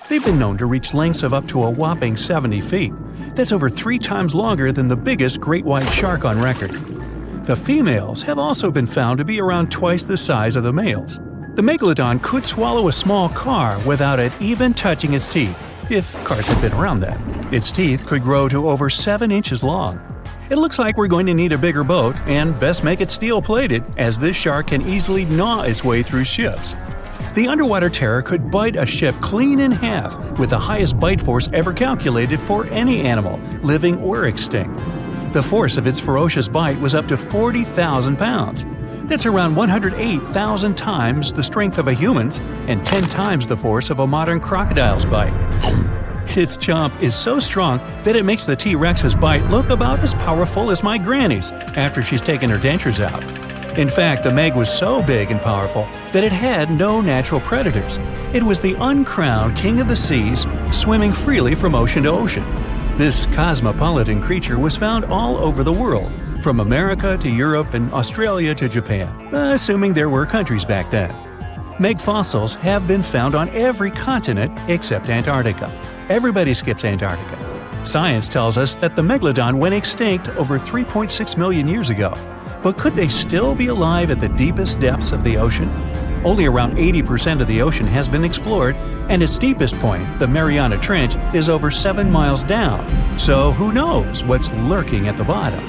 They've been known to reach lengths of up to a whopping 70 feet. That's over 3 times longer than the biggest great white shark on record. The females have also been found to be around twice the size of the males. The Megalodon could swallow a small car without it even touching its teeth, if cars had been around then. Its teeth could grow to over 7 inches long. It looks like we're going to need a bigger boat, and best make it steel-plated, as this shark can easily gnaw its way through ships. The underwater terror could bite a ship clean in half, with the highest bite force ever calculated for any animal, living or extinct. The force of its ferocious bite was up to 40,000 pounds. That's around 108,000 times the strength of a human's and 10 times the force of a modern crocodile's bite. Its chomp is so strong that it makes the T-Rex's bite look about as powerful as my granny's after she's taken her dentures out. In fact, the Meg was so big and powerful that it had no natural predators. It was the uncrowned king of the seas, swimming freely from ocean to ocean. This cosmopolitan creature was found all over the world, from America to Europe and Australia to Japan, assuming there were countries back then. Meg fossils have been found on every continent except Antarctica. Everybody skips Antarctica. Science tells us that the Megalodon went extinct over 3.6 million years ago. But could they still be alive at the deepest depths of the ocean? Only around 80% of the ocean has been explored, and its deepest point, the Mariana Trench, is over 7 miles down. So who knows what's lurking at the bottom?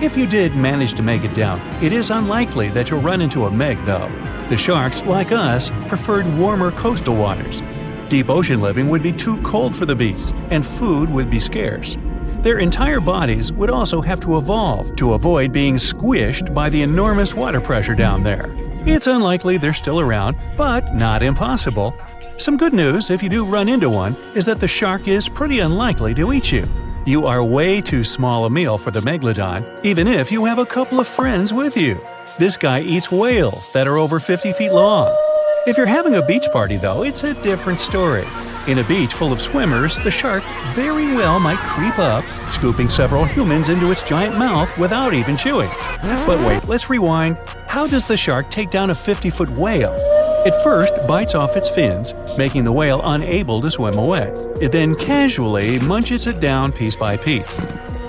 If you did manage to make it down, it is unlikely that you'll run into a Meg, though. The sharks, like us, preferred warmer coastal waters. Deep ocean living would be too cold for the beasts, and food would be scarce. Their entire bodies would also have to evolve to avoid being squished by the enormous water pressure down there. It's unlikely they're still around, but not impossible. Some good news, if you do run into one, is that the shark is pretty unlikely to eat you. You are way too small a meal for the Megalodon, even if you have a couple of friends with you. This guy eats whales that are over 50 feet long. If you're having a beach party, though, it's a different story. In a beach full of swimmers, the shark very well might creep up, scooping several humans into its giant mouth without even chewing. But wait, let's rewind. How does the shark take down a 50-foot whale? It first bites off its fins, making the whale unable to swim away. It then casually munches it down piece by piece.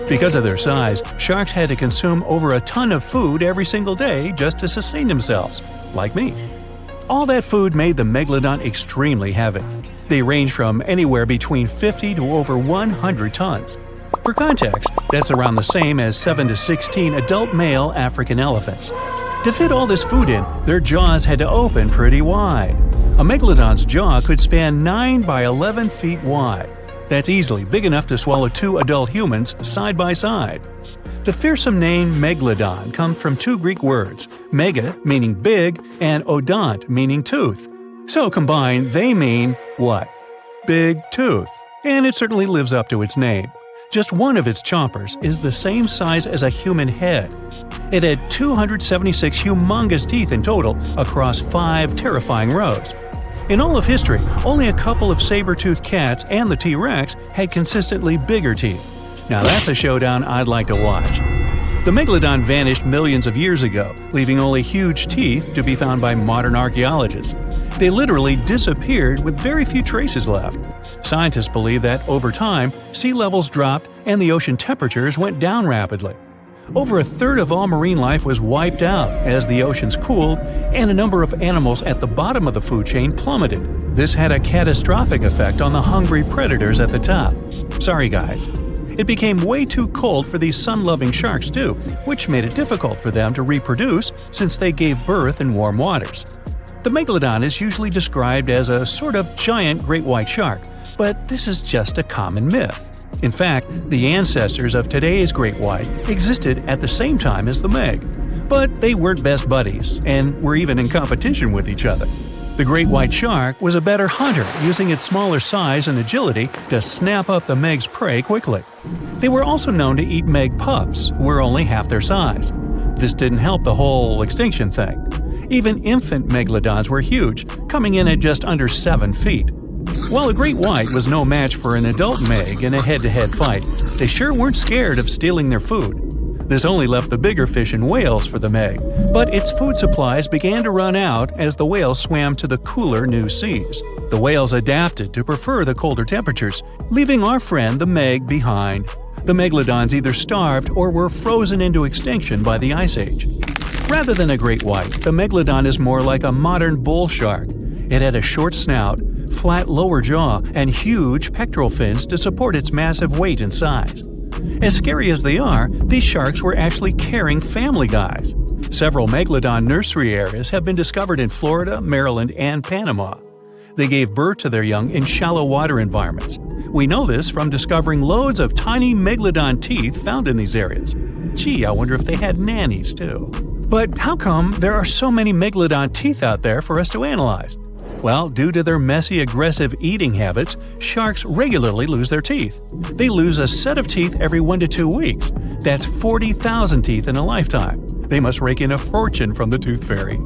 Because of their size, sharks had to consume over a ton of food every single day just to sustain themselves, like me. All that food made the Megalodon extremely heavy. They range from anywhere between 50 to over 100 tons. For context, that's around the same as 7 to 16 adult male African elephants. To fit all this food in, their jaws had to open pretty wide. A megalodon's jaw could span 9 by 11 feet wide. That's easily big enough to swallow 2 adult humans side by side. The fearsome name Megalodon comes from 2 Greek words, mega meaning big and odont meaning tooth. So combined, they mean what? Big tooth. And it certainly lives up to its name. Just one of its chompers is the same size as a human head. It had 276 humongous teeth in total across 5 terrifying rows. In all of history, only a couple of saber-toothed cats and the T-Rex had consistently bigger teeth. Now that's a showdown I'd like to watch. The Megalodon vanished millions of years ago, leaving only huge teeth to be found by modern archaeologists. They literally disappeared with very few traces left. Scientists believe that over time, sea levels dropped and the ocean temperatures went down rapidly. Over a third of all marine life was wiped out as the oceans cooled, and a number of animals at the bottom of the food chain plummeted. This had a catastrophic effect on the hungry predators at the top. Sorry guys. It became way too cold for these sun-loving sharks too, which made it difficult for them to reproduce since they gave birth in warm waters. The Megalodon is usually described as a sort of giant great white shark, but this is just a common myth. In fact, the ancestors of today's great white existed at the same time as the Meg. But they weren't best buddies, and were even in competition with each other. The great white shark was a better hunter, using its smaller size and agility to snap up the Meg's prey quickly. They were also known to eat Meg pups, who were only half their size. This didn't help the whole extinction thing. Even infant megalodons were huge, coming in at just under 7 feet. While a great white was no match for an adult Meg in a head-to-head fight, they sure weren't scared of stealing their food. This only left the bigger fish and whales for the Meg, but its food supplies began to run out as the whales swam to the cooler new seas. The whales adapted to prefer the colder temperatures, leaving our friend the Meg behind. The megalodons either starved or were frozen into extinction by the Ice Age. Rather than a great white, the Megalodon is more like a modern bull shark. It had a short snout, flat lower jaw, and huge pectoral fins to support its massive weight and size. As scary as they are, these sharks were actually caring family guys. Several Megalodon nursery areas have been discovered in Florida, Maryland, and Panama. They gave birth to their young in shallow water environments. We know this from discovering loads of tiny Megalodon teeth found in these areas. Gee, I wonder if they had nannies too. But how come there are so many Megalodon teeth out there for us to analyze? Well, due to their messy, aggressive eating habits, sharks regularly lose their teeth. They lose a set of teeth every 1 to 2 weeks. That's 40,000 teeth in a lifetime. They must rake in a fortune from the tooth fairy.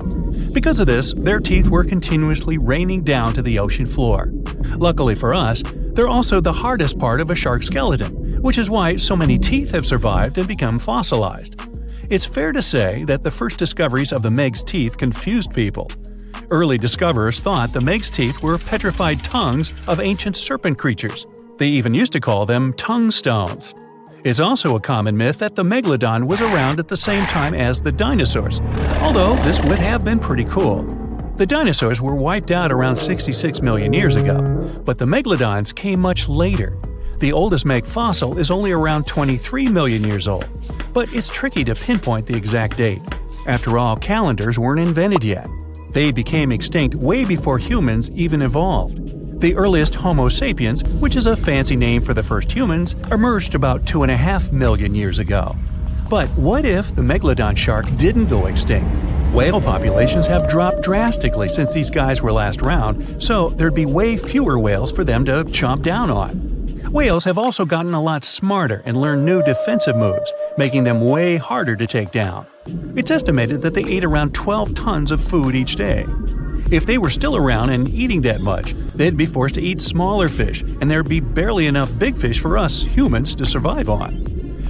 Because of this, their teeth were continuously raining down to the ocean floor. Luckily for us, they're also the hardest part of a shark skeleton, which is why so many teeth have survived and become fossilized. It's fair to say that the first discoveries of the Meg's teeth confused people. Early discoverers thought the Meg's teeth were petrified tongues of ancient serpent creatures. They even used to call them tongue stones. It's also a common myth that the Megalodon was around at the same time as the dinosaurs, although this would have been pretty cool. The dinosaurs were wiped out around 66 million years ago, but the Megalodons came much later. The oldest Meg fossil is only around 23 million years old, but it's tricky to pinpoint the exact date. After all, calendars weren't invented yet. They became extinct way before humans even evolved. The earliest Homo sapiens, which is a fancy name for the first humans, emerged about 2.5 million years ago. But what if the Megalodon shark didn't go extinct? Whale populations have dropped drastically since these guys were last around, so there'd be way fewer whales for them to chomp down on. Whales have also gotten a lot smarter and learned new defensive moves, making them way harder to take down. It's estimated that they ate around 12 tons of food each day. If they were still around and eating that much, they'd be forced to eat smaller fish, and there'd be barely enough big fish for us humans to survive on.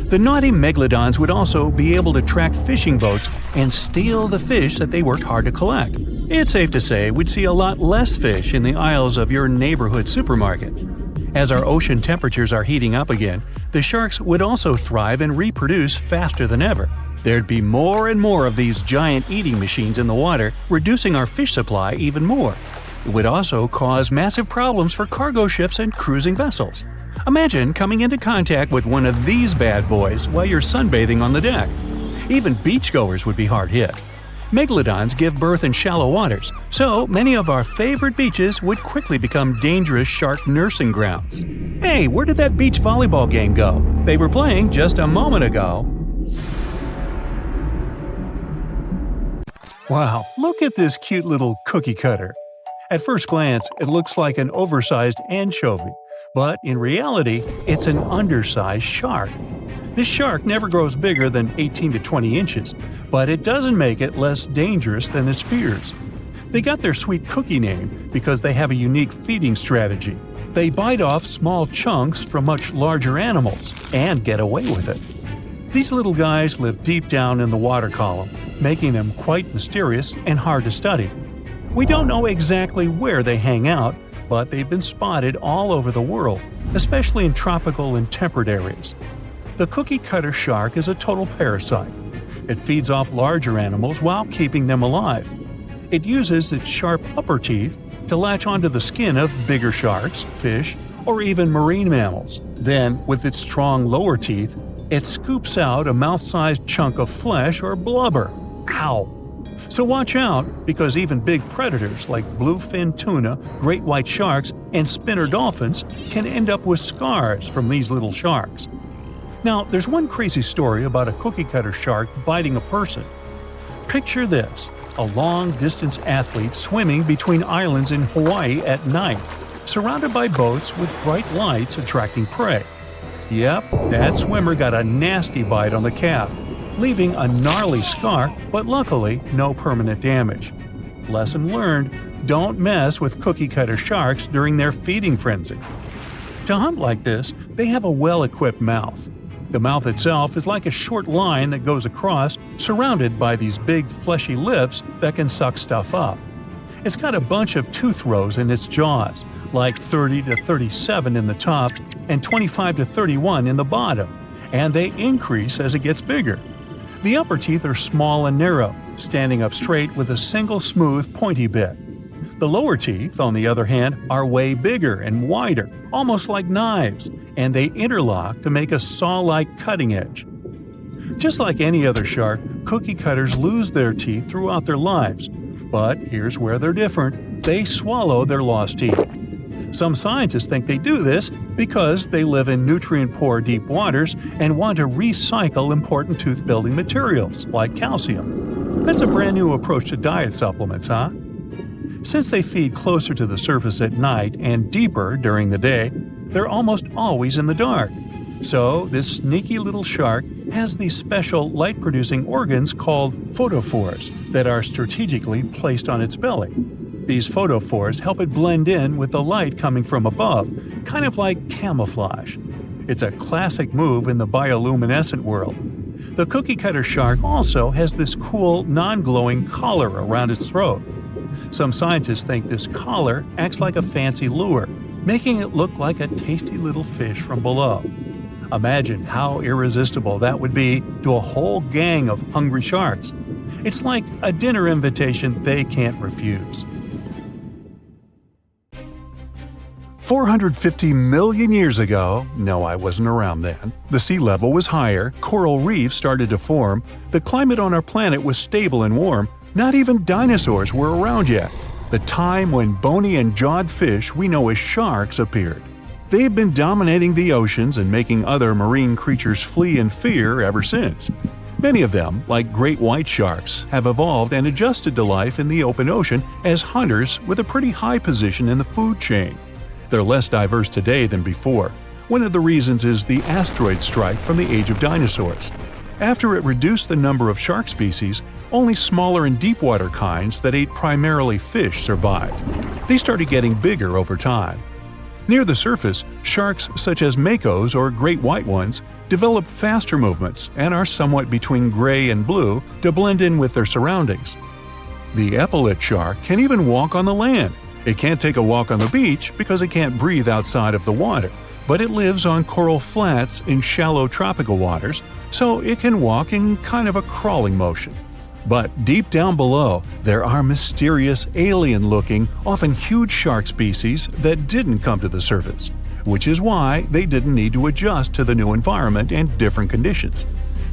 The naughty Megalodons would also be able to track fishing boats and steal the fish that they worked hard to collect. It's safe to say we'd see a lot less fish in the aisles of your neighborhood supermarket. As our ocean temperatures are heating up again, the sharks would also thrive and reproduce faster than ever. There'd be more and more of these giant eating machines in the water, reducing our fish supply even more. It would also cause massive problems for cargo ships and cruising vessels. Imagine coming into contact with one of these bad boys while you're sunbathing on the deck. Even beachgoers would be hard hit. Megalodons give birth in shallow waters, so many of our favorite beaches would quickly become dangerous shark nursing grounds. Hey, where did that beach volleyball game go? They were playing just a moment ago. Wow, look at this cute little cookie cutter. At first glance, it looks like an oversized anchovy, but in reality, it's an undersized shark. This shark never grows bigger than 18 to 20 inches, but it doesn't make it less dangerous than its peers. They got their sweet cookie name because they have a unique feeding strategy. They bite off small chunks from much larger animals and get away with it. These little guys live deep down in the water column, making them quite mysterious and hard to study. We don't know exactly where they hang out, but they've been spotted all over the world, especially in tropical and temperate areas. The cookie cutter shark is a total parasite. It feeds off larger animals while keeping them alive. It uses its sharp upper teeth to latch onto the skin of bigger sharks, fish, or even marine mammals. Then, with its strong lower teeth, it scoops out a mouth-sized chunk of flesh or blubber. Ow! So watch out, because even big predators like bluefin tuna, great white sharks, and spinner dolphins can end up with scars from these little sharks. Now, there's one crazy story about a cookie cutter shark biting a person. Picture this: a long-distance athlete swimming between islands in Hawaii at night, surrounded by boats with bright lights attracting prey. Yep, that swimmer got a nasty bite on the calf, leaving a gnarly scar, but luckily no permanent damage. Lesson learned: don't mess with cookie cutter sharks during their feeding frenzy. To hunt like this, they have a well-equipped mouth. The mouth itself is like a short line that goes across, surrounded by these big fleshy lips that can suck stuff up. It's got a bunch of tooth rows in its jaws, like 30 to 37 in the top and 25 to 31 in the bottom, and they increase as it gets bigger. The upper teeth are small and narrow, standing up straight with a single smooth, pointy bit. The lower teeth, on the other hand, are way bigger and wider, almost like knives, and they interlock to make a saw-like cutting edge. Just like any other shark, cookie cutters lose their teeth throughout their lives. But here's where they're different: they swallow their lost teeth. Some scientists think they do this because they live in nutrient-poor deep waters and want to recycle important tooth-building materials, like calcium. That's a brand new approach to diet supplements, huh? Since they feed closer to the surface at night and deeper during the day, they're almost always in the dark. So, this sneaky little shark has these special light-producing organs called photophores that are strategically placed on its belly. These photophores help it blend in with the light coming from above, kind of like camouflage. It's a classic move in the bioluminescent world. The cookie cutter shark also has this cool, non-glowing collar around its throat. Some scientists think this collar acts like a fancy lure, making it look like a tasty little fish from below. Imagine how irresistible that would be to a whole gang of hungry sharks. It's like a dinner invitation they can't refuse. 450 million years ago, no, I wasn't around then, the sea level was higher, coral reefs started to form, the climate on our planet was stable and warm, not even dinosaurs were around yet. The time when bony and jawed fish we know as sharks appeared. They've been dominating the oceans and making other marine creatures flee in fear ever since. Many of them, like great white sharks, have evolved and adjusted to life in the open ocean as hunters with a pretty high position in the food chain. They're less diverse today than before. One of the reasons is the asteroid strike from the age of dinosaurs. After it reduced the number of shark species, only smaller and deep-water kinds that ate primarily fish survived. They started getting bigger over time. Near the surface, sharks such as makos or great white ones develop faster movements and are somewhat between gray and blue to blend in with their surroundings. The epaulet shark can even walk on the land. It can't take a walk on the beach because it can't breathe outside of the water, but it lives on coral flats in shallow tropical waters, so it can walk in kind of a crawling motion. But deep down below, there are mysterious, alien-looking, often huge shark species that didn't come to the surface. which is why they didn't need to adjust to the new environment and different conditions.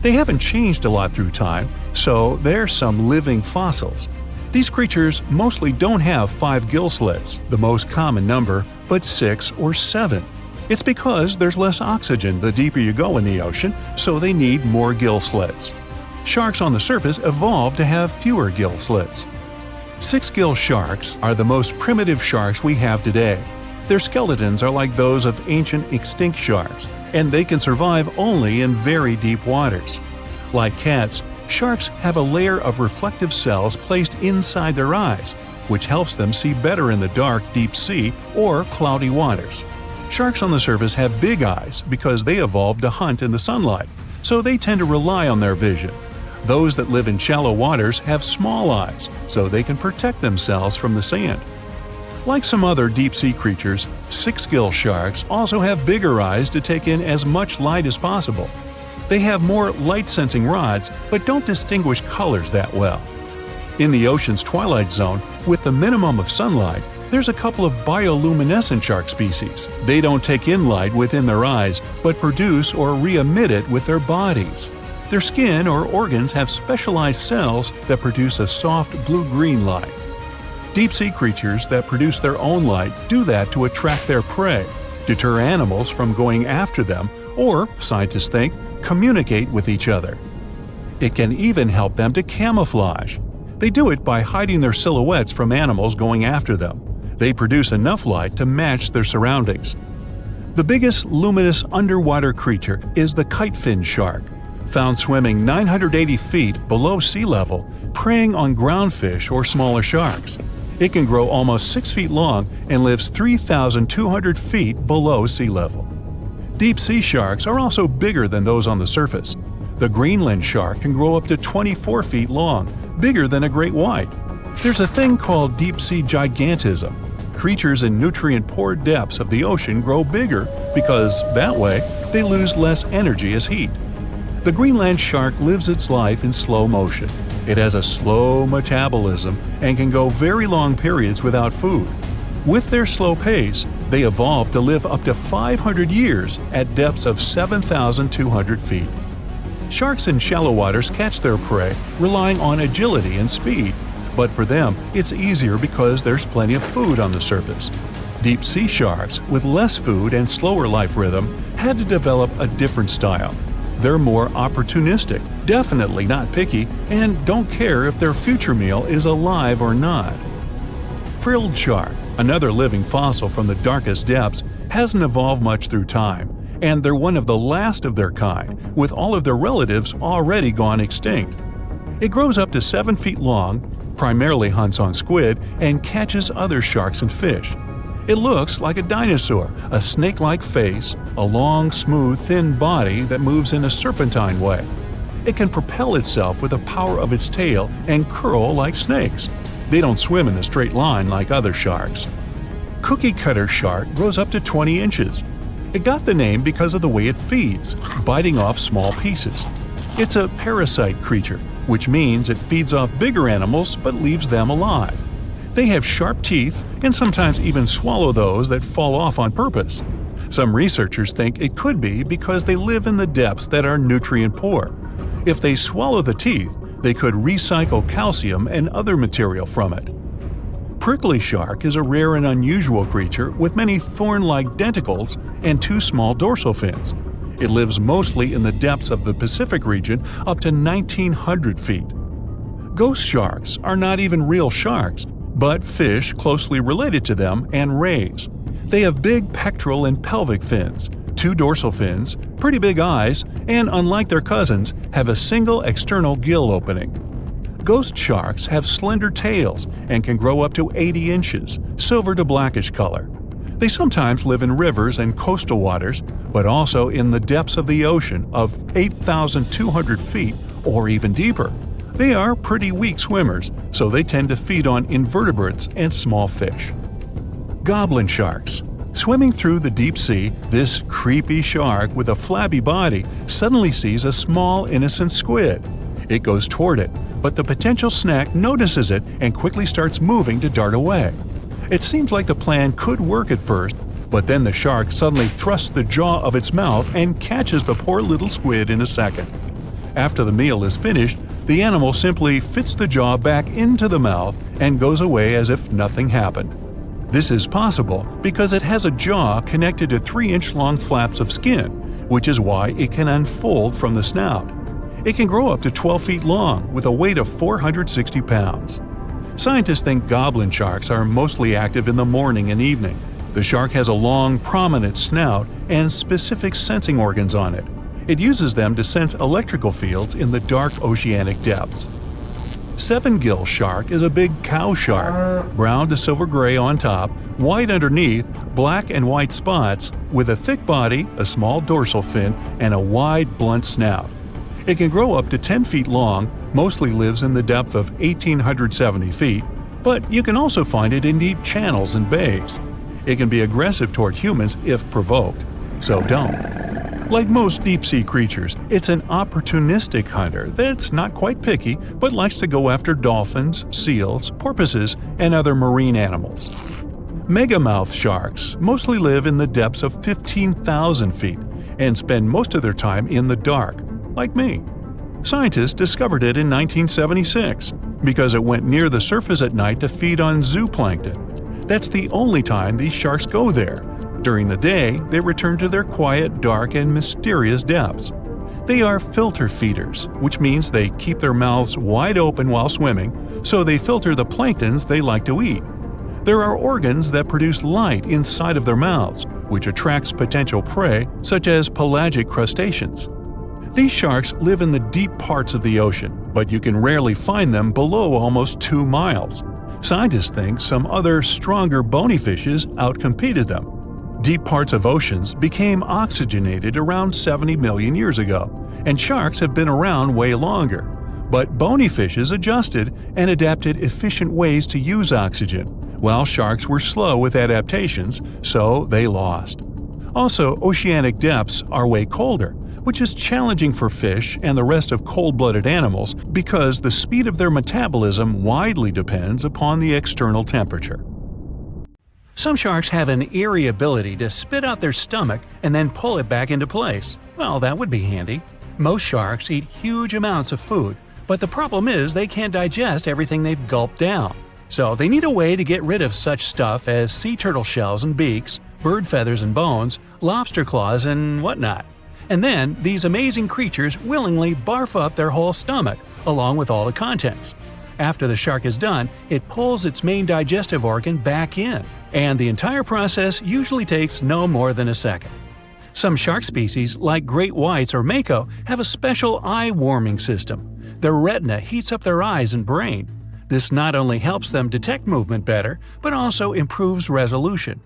They haven't changed a lot through time, so they're some living fossils. These creatures mostly don't have 5 gill slits, the most common number, but 6 or 7. It's because there's less oxygen the deeper you go in the ocean, so they need more gill slits. Sharks on the surface evolved to have fewer gill slits. 6-gill sharks are the most primitive sharks we have today. Their skeletons are like those of ancient extinct sharks, and they can survive only in very deep waters. Like cats, sharks have a layer of reflective cells placed inside their eyes, which helps them see better in the dark, deep sea or cloudy waters. Sharks on the surface have big eyes because they evolved to hunt in the sunlight, so they tend to rely on their vision. Those that live in shallow waters have small eyes, so they can protect themselves from the sand. Like some other deep-sea creatures, 6-gill sharks also have bigger eyes to take in as much light as possible. They have more light-sensing rods, but don't distinguish colors that well. In the ocean's twilight zone, with the minimum of sunlight, there's a couple of bioluminescent shark species. They don't take in light within their eyes, but produce or re-emit it with their bodies. Their skin or organs have specialized cells that produce a soft blue-green light. Deep-sea creatures that produce their own light do that to attract their prey, deter animals from going after them, or, scientists think, communicate with each other. It can even help them to camouflage. They do it by hiding their silhouettes from animals going after them. They produce enough light to match their surroundings. The biggest luminous underwater creature is the kite-fin shark, found swimming 980 feet below sea level, preying on groundfish or smaller sharks. It can grow almost 6 feet long and lives 3,200 feet below sea level. Deep-sea sharks are also bigger than those on the surface. The Greenland shark can grow up to 24 feet long, bigger than a great white. There's a thing called deep-sea gigantism. Creatures in nutrient-poor depths of the ocean grow bigger because, that way, they lose less energy as heat. The Greenland shark lives its life in slow motion. It has a slow metabolism and can go very long periods without food. With their slow pace, they evolved to live up to 500 years at depths of 7,200 feet. Sharks in shallow waters catch their prey relying on agility and speed, but for them, it's easier because there's plenty of food on the surface. Deep-sea sharks, with less food and slower life rhythm, had to develop a different style. They're more opportunistic, definitely not picky, and don't care if their future meal is alive or not. Frilled shark, another living fossil from the darkest depths, hasn't evolved much through time, and they're one of the last of their kind, with all of their relatives already gone extinct. It grows up to 7 feet long, primarily hunts on squid, and catches other sharks and fish. It looks like a dinosaur, a snake-like face, a long, smooth, thin body that moves in a serpentine way. It can propel itself with the power of its tail and curl like snakes. They don't swim in a straight line like other sharks. Cookie cutter shark grows up to 20 inches. It got the name because of the way it feeds, biting off small pieces. It's a parasite creature, which means it feeds off bigger animals but leaves them alive. They have sharp teeth and sometimes even swallow those that fall off on purpose. Some researchers think it could be because they live in the depths that are nutrient poor. If they swallow the teeth, they could recycle calcium and other material from it. Prickly shark is a rare and unusual creature with many thorn-like denticles and 2 small dorsal fins. It lives mostly in the depths of the Pacific region up to 1,900 feet. Ghost sharks are not even real sharks, but fish closely related to them and rays. They have big pectoral and pelvic fins, 2 dorsal fins, pretty big eyes, and unlike their cousins, have a single external gill opening. Ghost sharks have slender tails and can grow up to 80 inches, silver to blackish color. They sometimes live in rivers and coastal waters, but also in the depths of the ocean of 8,200 feet or even deeper. They are pretty weak swimmers, so they tend to feed on invertebrates and small fish. Goblin sharks. Swimming through the deep sea, this creepy shark with a flabby body suddenly sees a small, innocent squid. It goes toward it, but the potential snack notices it and quickly starts moving to dart away. It seems like the plan could work at first, But then the shark suddenly thrusts the jaw of its mouth and catches the poor little squid in a second. After the meal is finished, the animal simply fits the jaw back into the mouth and goes away as if nothing happened. This is possible because it has a jaw connected to 3-inch-long flaps of skin, which is why it can unfold from the snout. It can grow up to 12 feet long with a weight of 460 pounds. Scientists think goblin sharks are mostly active in the morning and evening. The shark has a long, prominent snout and specific sensing organs on it. It uses them to sense electrical fields in the dark oceanic depths. Seven-gill shark is a big cow shark, brown to silver-gray on top, white underneath, black and white spots, with a thick body, a small dorsal fin, and a wide, blunt snout. It can grow up to 10 feet long, mostly lives in the depth of 1,870 feet, but you can also find it in deep channels and bays. It can be aggressive toward humans if provoked, so don't. Like most deep-sea creatures, it's an opportunistic hunter that's not quite picky but likes to go after dolphins, seals, porpoises, and other marine animals. Megamouth sharks mostly live in the depths of 15,000 feet and spend most of their time in the dark, like me. Scientists discovered it in 1976 because it went near the surface at night to feed on zooplankton. That's the only time these sharks go there. During the day, they return to their quiet, dark, and mysterious depths. They are filter feeders, which means they keep their mouths wide open while swimming, so they filter the planktons they like to eat. There are organs that produce light inside of their mouths, which attracts potential prey, such as pelagic crustaceans. These sharks live in the deep parts of the ocean, but you can rarely find them below almost 2 miles. Scientists think some other, stronger bony fishes outcompeted them. Deep parts of oceans became oxygenated around 70 million years ago, and sharks have been around way longer. But bony fishes adjusted and adapted efficient ways to use oxygen, while sharks were slow with adaptations, so they lost. Also, oceanic depths are way colder, which is challenging for fish and the rest of cold-blooded animals because the speed of their metabolism widely depends upon the external temperature. Some sharks have an eerie ability to spit out their stomach and then pull it back into place. Well, that would be handy. Most sharks eat huge amounts of food, but the problem is they can't digest everything they've gulped down. So they need a way to get rid of such stuff as sea turtle shells and beaks, bird feathers and bones, lobster claws and whatnot. And then these amazing creatures willingly barf up their whole stomach, along with all the contents. After the shark is done, it pulls its main digestive organ back in, and the entire process usually takes no more than a second. Some shark species, like great whites or mako, have a special eye-warming system. Their retina heats up their eyes and brain. This not only helps them detect movement better, but also improves resolution.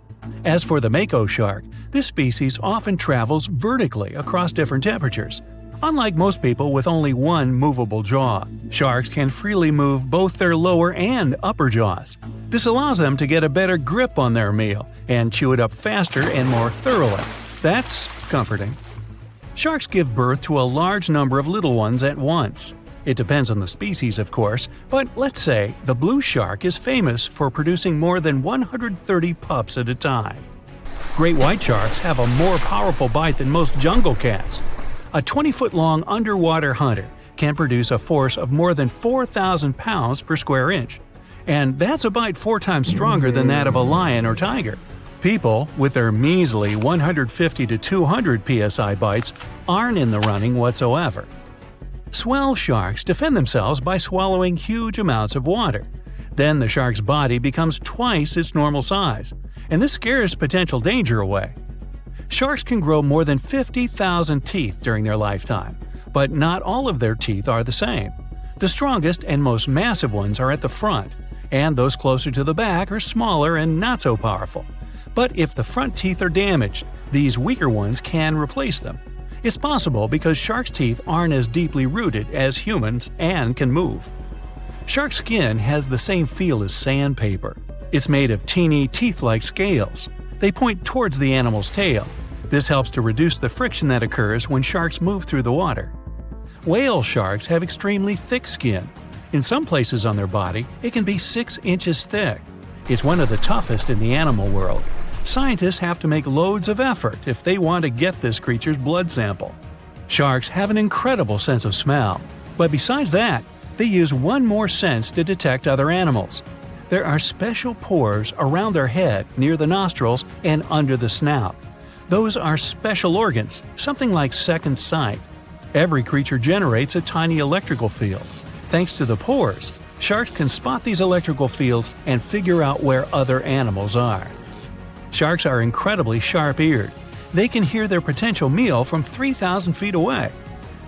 As for the mako shark, this species often travels vertically across different temperatures. Unlike most people with only one movable jaw, sharks can freely move both their lower and upper jaws. This allows them to get a better grip on their meal and chew it up faster and more thoroughly. That's comforting. Sharks give birth to a large number of little ones at once. It depends on the species, of course, but let's say the blue shark is famous for producing more than 130 pups at a time. Great white sharks have a more powerful bite than most jungle cats. A 20-foot-long underwater hunter can produce a force of more than 4,000 pounds per square inch. And that's a bite 4 times stronger than that of a lion or tiger. People, with their measly 150 to 200 psi bites, aren't in the running whatsoever. Swell sharks defend themselves by swallowing huge amounts of water. Then the shark's body becomes twice its normal size, and this scares potential danger away. Sharks can grow more than 50,000 teeth during their lifetime, but not all of their teeth are the same. The strongest and most massive ones are at the front, and those closer to the back are smaller and not so powerful. But if the front teeth are damaged, these weaker ones can replace them. It's possible because sharks' teeth aren't as deeply rooted as humans and can move. Shark skin has the same feel as sandpaper. It's made of teeny, teeth-like scales. They point towards the animal's tail. This helps to reduce the friction that occurs when sharks move through the water. Whale sharks have extremely thick skin. In some places on their body, it can be 6 inches thick. It's one of the toughest in the animal world. Scientists have to make loads of effort if they want to get this creature's blood sample. Sharks have an incredible sense of smell, but besides that, they use one more sense to detect other animals. There are special pores around their head, near the nostrils, and under the snout. Those are special organs, something like second sight. Every creature generates a tiny electrical field. Thanks to the pores, sharks can spot these electrical fields and figure out where other animals are. Sharks are incredibly sharp-eared. They can hear their potential meal from 3,000 feet away.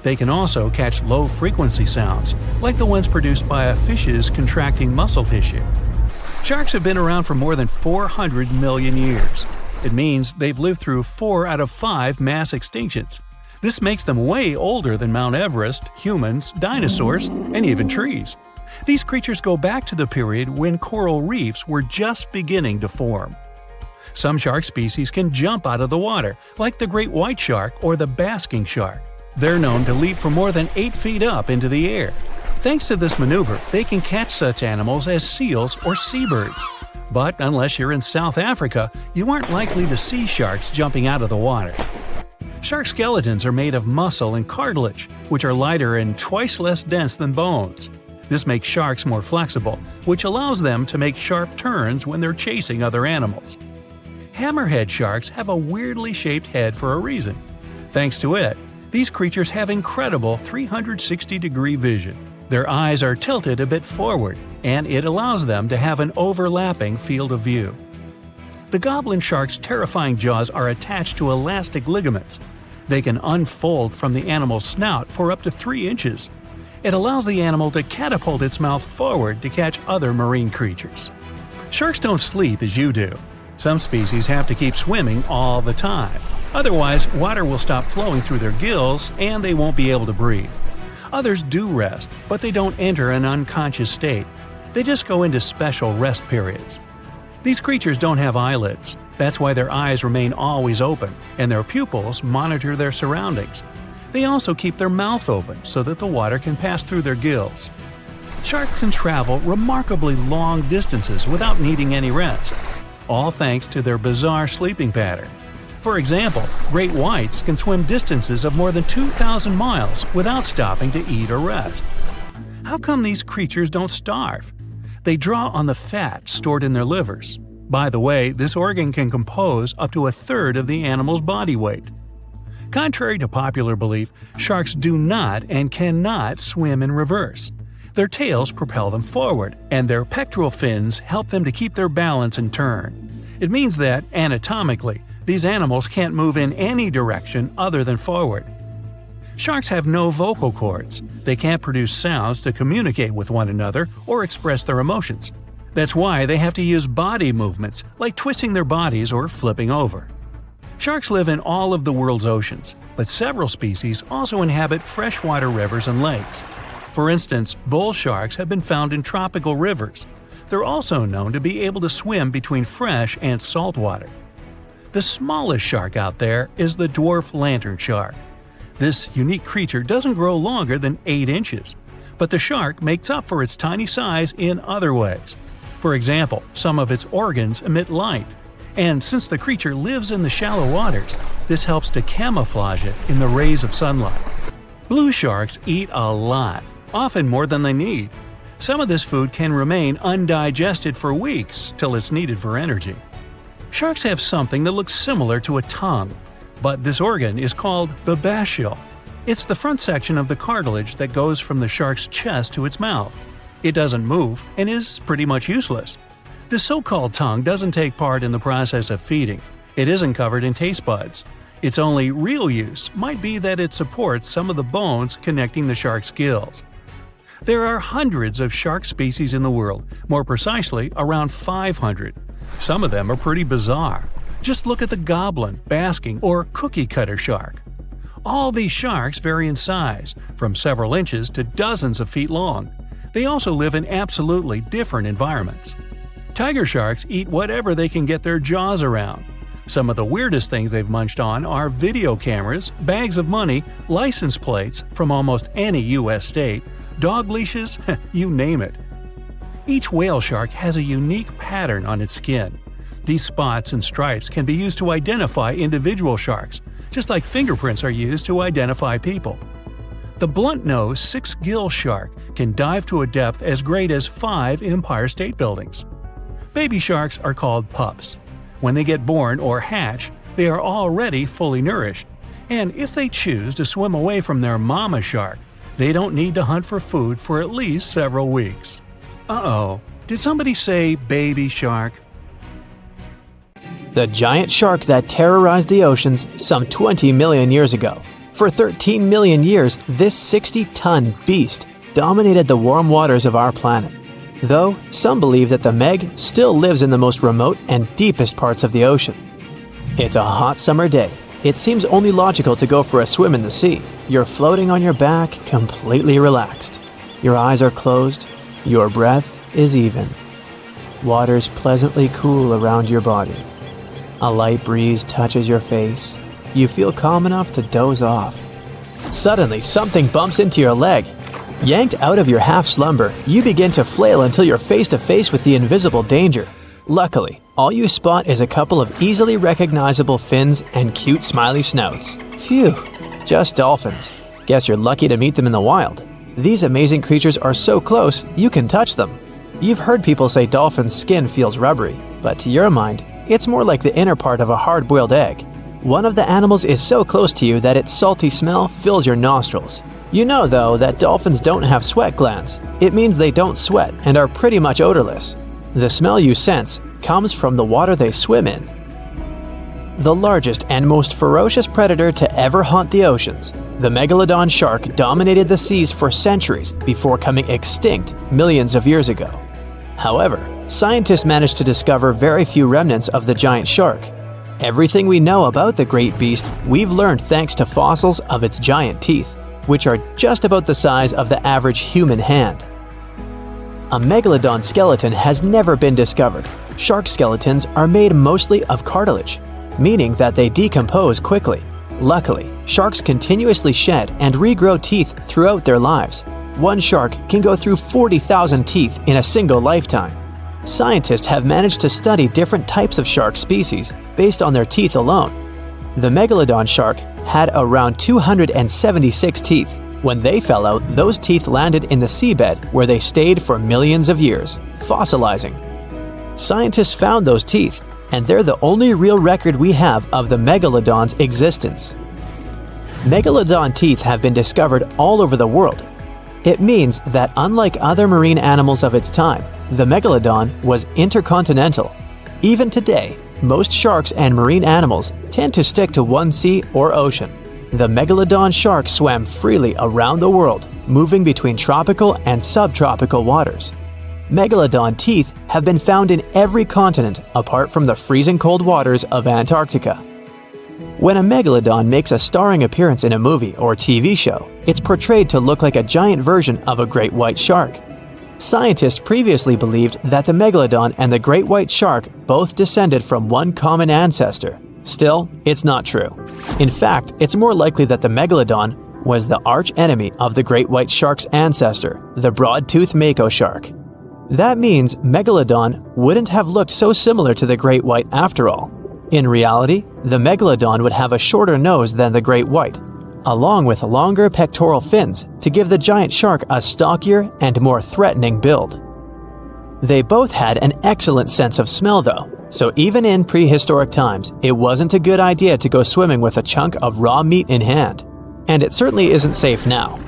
They can also catch low-frequency sounds, like the ones produced by a fish's contracting muscle tissue. Sharks have been around for more than 400 million years. It means they've lived through 4 out of 5 mass extinctions. This makes them way older than Mount Everest, humans, dinosaurs, and even trees. These creatures go back to the period when coral reefs were just beginning to form. Some shark species can jump out of the water, like the great white shark or the basking shark. They're known to leap from more than 8 feet up into the air. Thanks to this maneuver, they can catch such animals as seals or seabirds. But unless you're in South Africa, you aren't likely to see sharks jumping out of the water. Shark skeletons are made of muscle and cartilage, which are lighter and twice less dense than bones. This makes sharks more flexible, which allows them to make sharp turns when they're chasing other animals. Hammerhead sharks have a weirdly shaped head for a reason. Thanks to it, these creatures have incredible 360-degree vision. Their eyes are tilted a bit forward, and it allows them to have an overlapping field of view. The goblin shark's terrifying jaws are attached to elastic ligaments. They can unfold from the animal's snout for up to 3 inches. It allows the animal to catapult its mouth forward to catch other marine creatures. Sharks don't sleep as you do. Some species have to keep swimming all the time. Otherwise, water will stop flowing through their gills and they won't be able to breathe. Others do rest, but they don't enter an unconscious state. They just go into special rest periods. These creatures don't have eyelids. That's why their eyes remain always open, and their pupils monitor their surroundings. They also keep their mouth open so that the water can pass through their gills. Sharks can travel remarkably long distances without needing any rest, all thanks to their bizarre sleeping pattern. For example, great whites can swim distances of more than 2,000 miles without stopping to eat or rest. How come these creatures don't starve? They draw on the fat stored in their livers. By the way, this organ can compose up to a third of the animal's body weight. Contrary to popular belief, sharks do not and cannot swim in reverse. Their tails propel them forward, and their pectoral fins help them to keep their balance and turn. It means that, anatomically, these animals can't move in any direction other than forward. Sharks have no vocal cords. They can't produce sounds to communicate with one another or express their emotions. That's why they have to use body movements, like twisting their bodies or flipping over. Sharks live in all of the world's oceans, but several species also inhabit freshwater rivers and lakes. For instance, bull sharks have been found in tropical rivers. They're also known to be able to swim between fresh and salt water. The smallest shark out there is the dwarf lantern shark. This unique creature doesn't grow longer than 8 inches, but the shark makes up for its tiny size in other ways. For example, some of its organs emit light, and since the creature lives in the shallow waters, this helps to camouflage it in the rays of sunlight. Blue sharks eat a lot, often more than they need. Some of this food can remain undigested for weeks till it's needed for energy. Sharks have something that looks similar to a tongue, but this organ is called the basial. It's the front section of the cartilage that goes from the shark's chest to its mouth. It doesn't move and is pretty much useless. The so-called tongue doesn't take part in the process of feeding. It isn't covered in taste buds. Its only real use might be that it supports some of the bones connecting the shark's gills. There are hundreds of shark species in the world, more precisely around 500. Some of them are pretty bizarre. Just look at the goblin, basking, or cookie-cutter shark. All these sharks vary in size, from several inches to dozens of feet long. They also live in absolutely different environments. Tiger sharks eat whatever they can get their jaws around. Some of the weirdest things they've munched on are video cameras, bags of money, license plates from almost any U.S. state, dog leashes, you name it. Each whale shark has a unique pattern on its skin. These spots and stripes can be used to identify individual sharks, just like fingerprints are used to identify people. The blunt-nosed six-gill shark can dive to a depth as great as 5 Empire State Buildings. Baby sharks are called pups. When they get born or hatch, they are already fully nourished, and if they choose to swim away from their mama shark, they don't need to hunt for food for at least several weeks. Uh-oh, did somebody say baby shark? The giant shark that terrorized the oceans some 20 million years ago. For 13 million years, this 60-ton beast dominated the warm waters of our planet. Though, some believe that the Meg still lives in the most remote and deepest parts of the ocean. It's a hot summer day. It seems only logical to go for a swim in the sea. You're floating on your back, completely relaxed. Your eyes are closed. Your breath is even. Water's pleasantly cool around your body. A light breeze touches your face. You feel calm enough to doze off. Suddenly, something bumps into your leg. Yanked out of your half-slumber, you begin to flail until you're face to face with the invisible danger. Luckily, all you spot is a couple of easily recognizable fins and cute smiley snouts. Phew, just dolphins. Guess you're lucky to meet them in the wild. These amazing creatures are so close, you can touch them. You've heard people say dolphins' skin feels rubbery, but to your mind, it's more like the inner part of a hard-boiled egg. One of the animals is so close to you that its salty smell fills your nostrils. You know, though, that dolphins don't have sweat glands. It means they don't sweat and are pretty much odorless. The smell you sense comes from the water they swim in. The largest and most ferocious predator to ever haunt the oceans, the Megalodon shark dominated the seas for centuries before coming extinct millions of years ago. However, scientists managed to discover very few remnants of the giant shark. Everything we know about the great beast we've learned thanks to fossils of its giant teeth, which are just about the size of the average human hand. A megalodon skeleton has never been discovered. Shark skeletons are made mostly of cartilage, meaning that they decompose quickly. Luckily, sharks continuously shed and regrow teeth throughout their lives. One shark can go through 40,000 teeth in a single lifetime. Scientists have managed to study different types of shark species based on their teeth alone. The Megalodon shark had around 276 teeth. When they fell out, those teeth landed in the seabed where they stayed for millions of years, fossilizing. Scientists found those teeth, and they're the only real record we have of the Megalodon's existence. Megalodon teeth have been discovered all over the world. It means that unlike other marine animals of its time, the Megalodon was intercontinental. Even today, most sharks and marine animals tend to stick to one sea or ocean. The Megalodon shark swam freely around the world, moving between tropical and subtropical waters. Megalodon teeth have been found in every continent apart from the freezing cold waters of Antarctica. When a megalodon makes a starring appearance in a movie or TV show, it's portrayed to look like a giant version of a great white shark. Scientists previously believed that the megalodon and the great white shark both descended from one common ancestor. Still, it's not true. In fact, it's more likely that the megalodon was the arch-enemy of the great white shark's ancestor, the broad-toothed mako shark. That means Megalodon wouldn't have looked so similar to the great white after all. In reality, the Megalodon would have a shorter nose than the great white, along with longer pectoral fins to give the giant shark a stockier and more threatening build. They both had an excellent sense of smell though, so even in prehistoric times, it wasn't a good idea to go swimming with a chunk of raw meat in hand. And it certainly isn't safe now.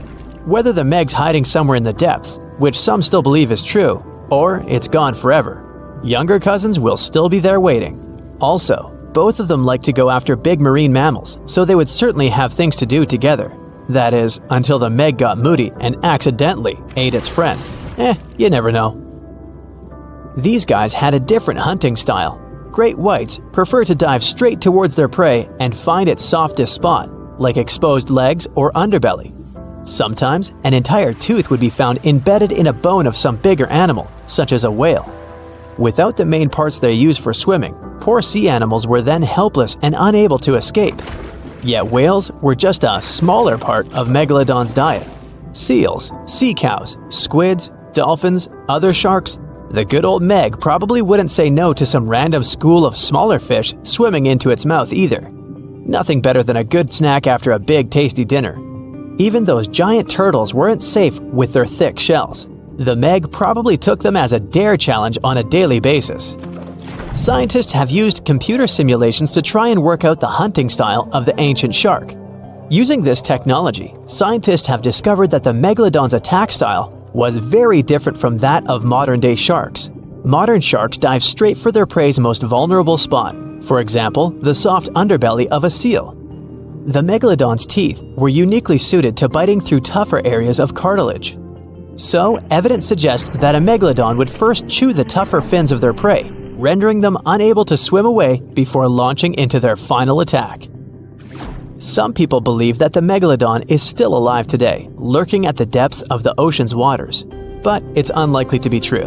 Whether the Meg's hiding somewhere in the depths, which some still believe is true, or it's gone forever, younger cousins will still be there waiting. Also, both of them like to go after big marine mammals, so they would certainly have things to do together. That is, until the Meg got moody and accidentally ate its friend. You never know. These guys had a different hunting style. Great whites prefer to dive straight towards their prey and find its softest spot, like exposed legs or underbelly. Sometimes, an entire tooth would be found embedded in a bone of some bigger animal, such as a whale. Without the main parts they use for swimming, poor sea animals were then helpless and unable to escape. Yet whales were just a smaller part of Megalodon's diet. Seals, sea cows, squids, dolphins, other sharks, The good old Meg probably wouldn't say no to some random school of smaller fish swimming into its mouth either. Nothing better than a good snack after a big tasty dinner. Even those giant turtles weren't safe with their thick shells. The Meg probably took them as a dare challenge on a daily basis. Scientists have used computer simulations to try and work out the hunting style of the ancient shark. Using this technology, scientists have discovered that the Megalodon's attack style was very different from that of modern-day sharks. Modern sharks dive straight for their prey's most vulnerable spot, for example, the soft underbelly of a seal. The Megalodon's teeth were uniquely suited to biting through tougher areas of cartilage. So, evidence suggests that a Megalodon would first chew the tougher fins of their prey, rendering them unable to swim away before launching into their final attack. Some people believe that the Megalodon is still alive today, lurking at the depths of the ocean's waters. But it's unlikely to be true.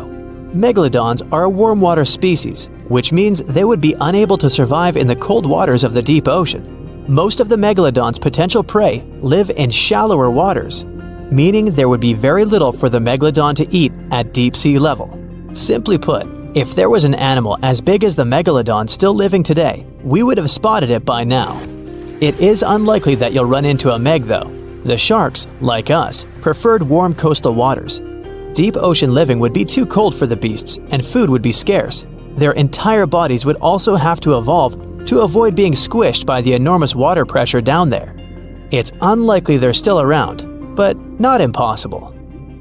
Megalodons are a warm water species, which means they would be unable to survive in the cold waters of the deep ocean. Most of the Megalodon's potential prey live in shallower waters, meaning there would be very little for the Megalodon to eat at deep sea level. Simply put, if there was an animal as big as the Megalodon still living today, we would have spotted it by now. It is unlikely that you'll run into a Meg though. The sharks, like us, preferred warm coastal waters. Deep ocean living would be too cold for the beasts, and food would be scarce. Their entire bodies would also have to evolve to avoid being squished by the enormous water pressure down there. It's unlikely they're still around, but not impossible.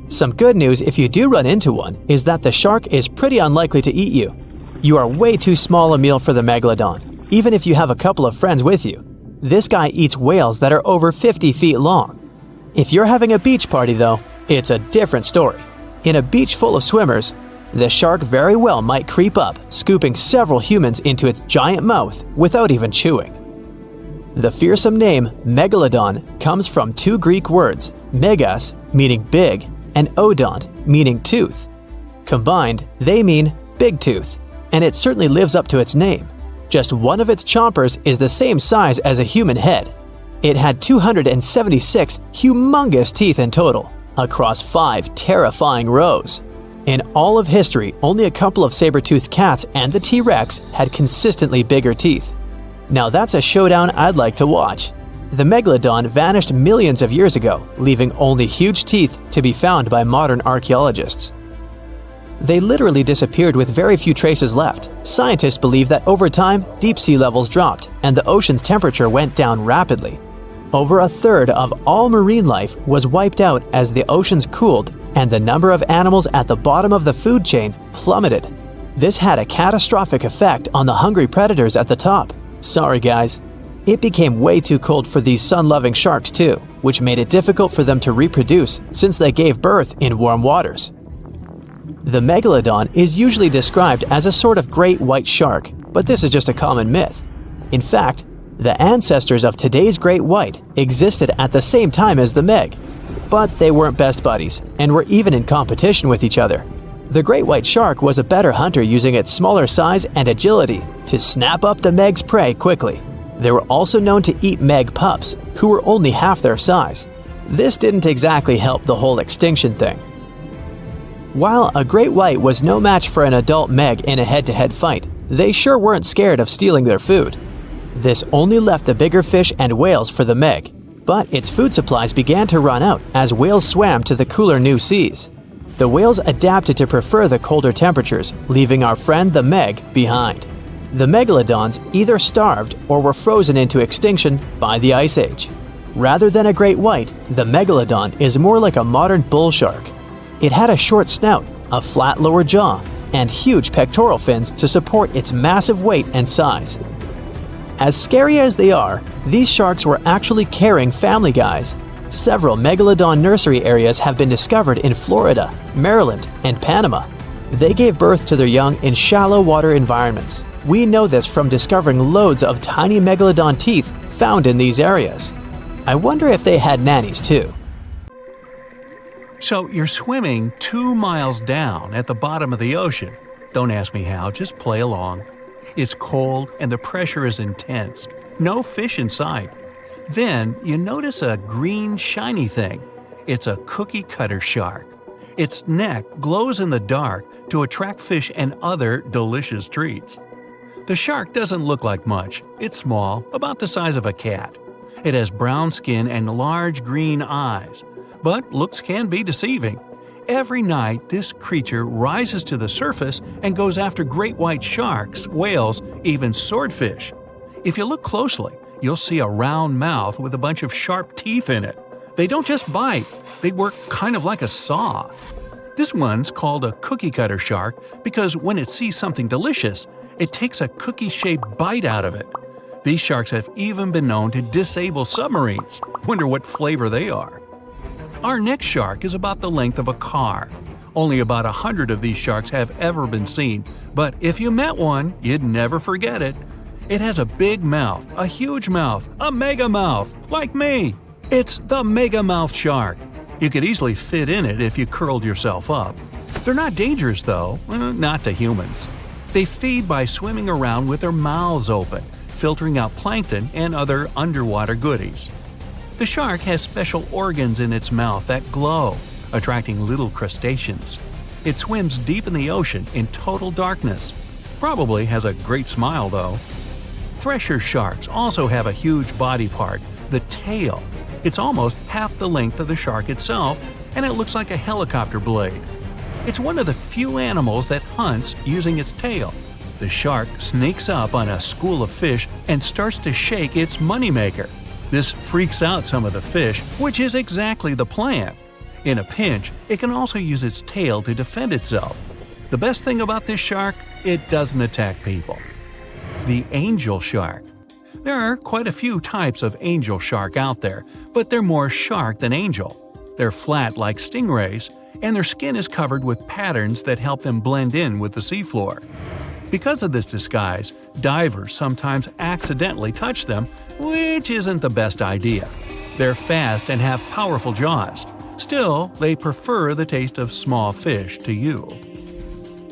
Some good news if you do run into one is that the shark is pretty unlikely to eat you. You are way too small a meal for the Megalodon, even if you have a couple of friends with you. This guy eats whales that are over 50 feet long. If you're having a beach party though, it's a different story. In a beach full of swimmers, the shark very well might creep up, scooping several humans into its giant mouth without even chewing. The fearsome name Megalodon comes from two Greek words, megas, meaning big, and odont, meaning tooth. Combined, they mean big tooth, and it certainly lives up to its name. Just one of its chompers is the same size as a human head. It had 276 humongous teeth in total, across 5 terrifying rows. In all of history, only a couple of saber-toothed cats and the T-Rex had consistently bigger teeth. Now that's a showdown I'd like to watch. The Megalodon vanished millions of years ago, leaving only huge teeth to be found by modern archaeologists. They literally disappeared with very few traces left. Scientists believe that over time, deep sea levels dropped and the ocean's temperature went down rapidly. Over a third of all marine life was wiped out as the oceans cooled and the number of animals at the bottom of the food chain plummeted. This had a catastrophic effect on the hungry predators at the top. Sorry guys. It became way too cold for these sun-loving sharks too, which made it difficult for them to reproduce since they gave birth in warm waters. The Megalodon is usually described as a sort of great white shark, but this is just a common myth. In fact, the ancestors of today's great white existed at the same time as the Meg, but they weren't best buddies and were even in competition with each other. The great white shark was a better hunter using its smaller size and agility to snap up the Meg's prey quickly. They were also known to eat Meg pups, who were only half their size. This didn't exactly help the whole extinction thing. While a great white was no match for an adult Meg in a head-to-head fight, they sure weren't scared of stealing their food. This only left the bigger fish and whales for the Meg, but its food supplies began to run out as whales swam to the cooler new seas. The whales adapted to prefer the colder temperatures, leaving our friend the Meg behind. The Megalodons either starved or were frozen into extinction by the Ice Age. Rather than a great white, the Megalodon is more like a modern bull shark. It had a short snout, a flat lower jaw, and huge pectoral fins to support its massive weight and size. As scary as they are, these sharks were actually caring family guys. Several Megalodon nursery areas have been discovered in Florida, Maryland, and Panama. They gave birth to their young in shallow water environments. We know this from discovering loads of tiny Megalodon teeth found in these areas. I wonder if they had nannies too. So you're swimming 2 miles down at the bottom of the ocean. Don't ask me how, just play along. It's cold and the pressure is intense. No fish in sight. Then you notice a green shiny thing. It's a cookie cutter shark. Its neck glows in the dark to attract fish and other delicious treats. The shark doesn't look like much. It's small, about the size of a cat. It has brown skin and large green eyes, but looks can be deceiving. Every night, this creature rises to the surface and goes after great white sharks, whales, even swordfish. If you look closely, you'll see a round mouth with a bunch of sharp teeth in it. They don't just bite, they work kind of like a saw. This one's called a cookie cutter shark because when it sees something delicious, it takes a cookie-shaped bite out of it. These sharks have even been known to disable submarines. Wonder what flavor they are. Our next shark is about the length of a car. Only about 100 of these sharks have ever been seen, but if you met one, you'd never forget it. It has a big mouth, a huge mouth, a mega mouth, like me. It's the mega mouth shark. You could easily fit in it if you curled yourself up. They're not dangerous though, not to humans. They feed by swimming around with their mouths open, filtering out plankton and other underwater goodies. The shark has special organs in its mouth that glow, attracting little crustaceans. It swims deep in the ocean in total darkness. Probably has a great smile though. Thresher sharks also have a huge body part, the tail. It's almost half the length of the shark itself, and it looks like a helicopter blade. It's one of the few animals that hunts using its tail. The shark sneaks up on a school of fish and starts to shake its moneymaker. This freaks out some of the fish, which is exactly the plan. In a pinch, it can also use its tail to defend itself. The best thing about this shark, it doesn't attack people. The angel shark. There are quite a few types of angel shark out there, but they're more shark than angel. They're flat like stingrays, and their skin is covered with patterns that help them blend in with the seafloor. Because of this disguise, divers sometimes accidentally touch them, which isn't the best idea. They're fast and have powerful jaws. Still, they prefer the taste of small fish to you.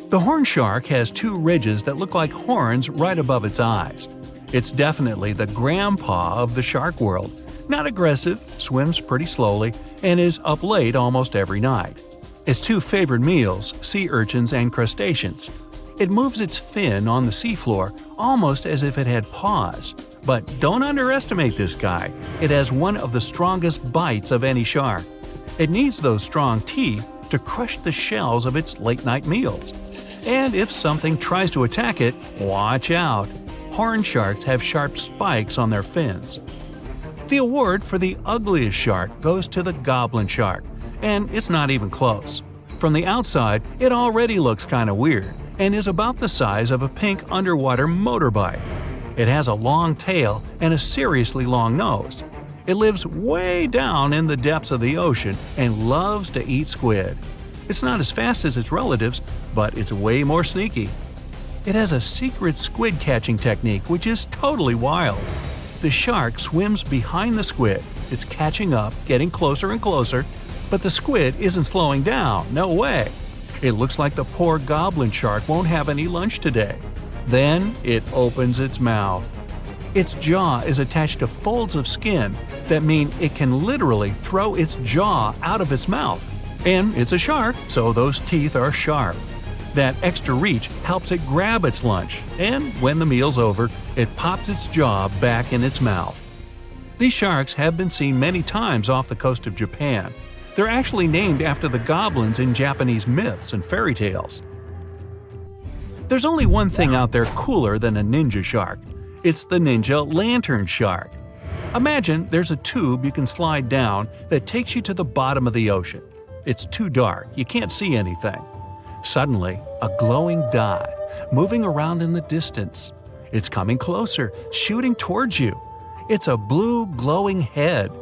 The horn shark has two ridges that look like horns right above its eyes. It's definitely the grandpa of the shark world. Not aggressive, swims pretty slowly, and is up late almost every night. Its two favorite meals, sea urchins and crustaceans. It moves its fin on the seafloor almost as if it had paws. But don't underestimate this guy. It has one of the strongest bites of any shark. It needs those strong teeth to crush the shells of its late-night meals. And if something tries to attack it, watch out. Horn sharks have sharp spikes on their fins. The award for the ugliest shark goes to the goblin shark, and it's not even close. From the outside, it already looks kinda weird and is about the size of a pink underwater motorbike. It has a long tail and a seriously long nose. It lives way down in the depths of the ocean and loves to eat squid. It's not as fast as its relatives, but it's way more sneaky. It has a secret squid catching technique which is totally wild. The shark swims behind the squid. It's catching up, getting closer and closer, but the squid isn't slowing down, no way. It looks like the poor goblin shark won't have any lunch today. Then it opens its mouth. Its jaw is attached to folds of skin that mean it can literally throw its jaw out of its mouth. And it's a shark, so those teeth are sharp. That extra reach helps it grab its lunch, and when the meal's over, it pops its jaw back in its mouth. These sharks have been seen many times off the coast of Japan. They're actually named after the goblins in Japanese myths and fairy tales. There's only one thing out there cooler than a ninja shark. It's the ninja lantern shark. Imagine there's a tube you can slide down that takes you to the bottom of the ocean. It's too dark, you can't see anything. Suddenly, a glowing dot, moving around in the distance. It's coming closer, shooting towards you. It's a blue glowing head.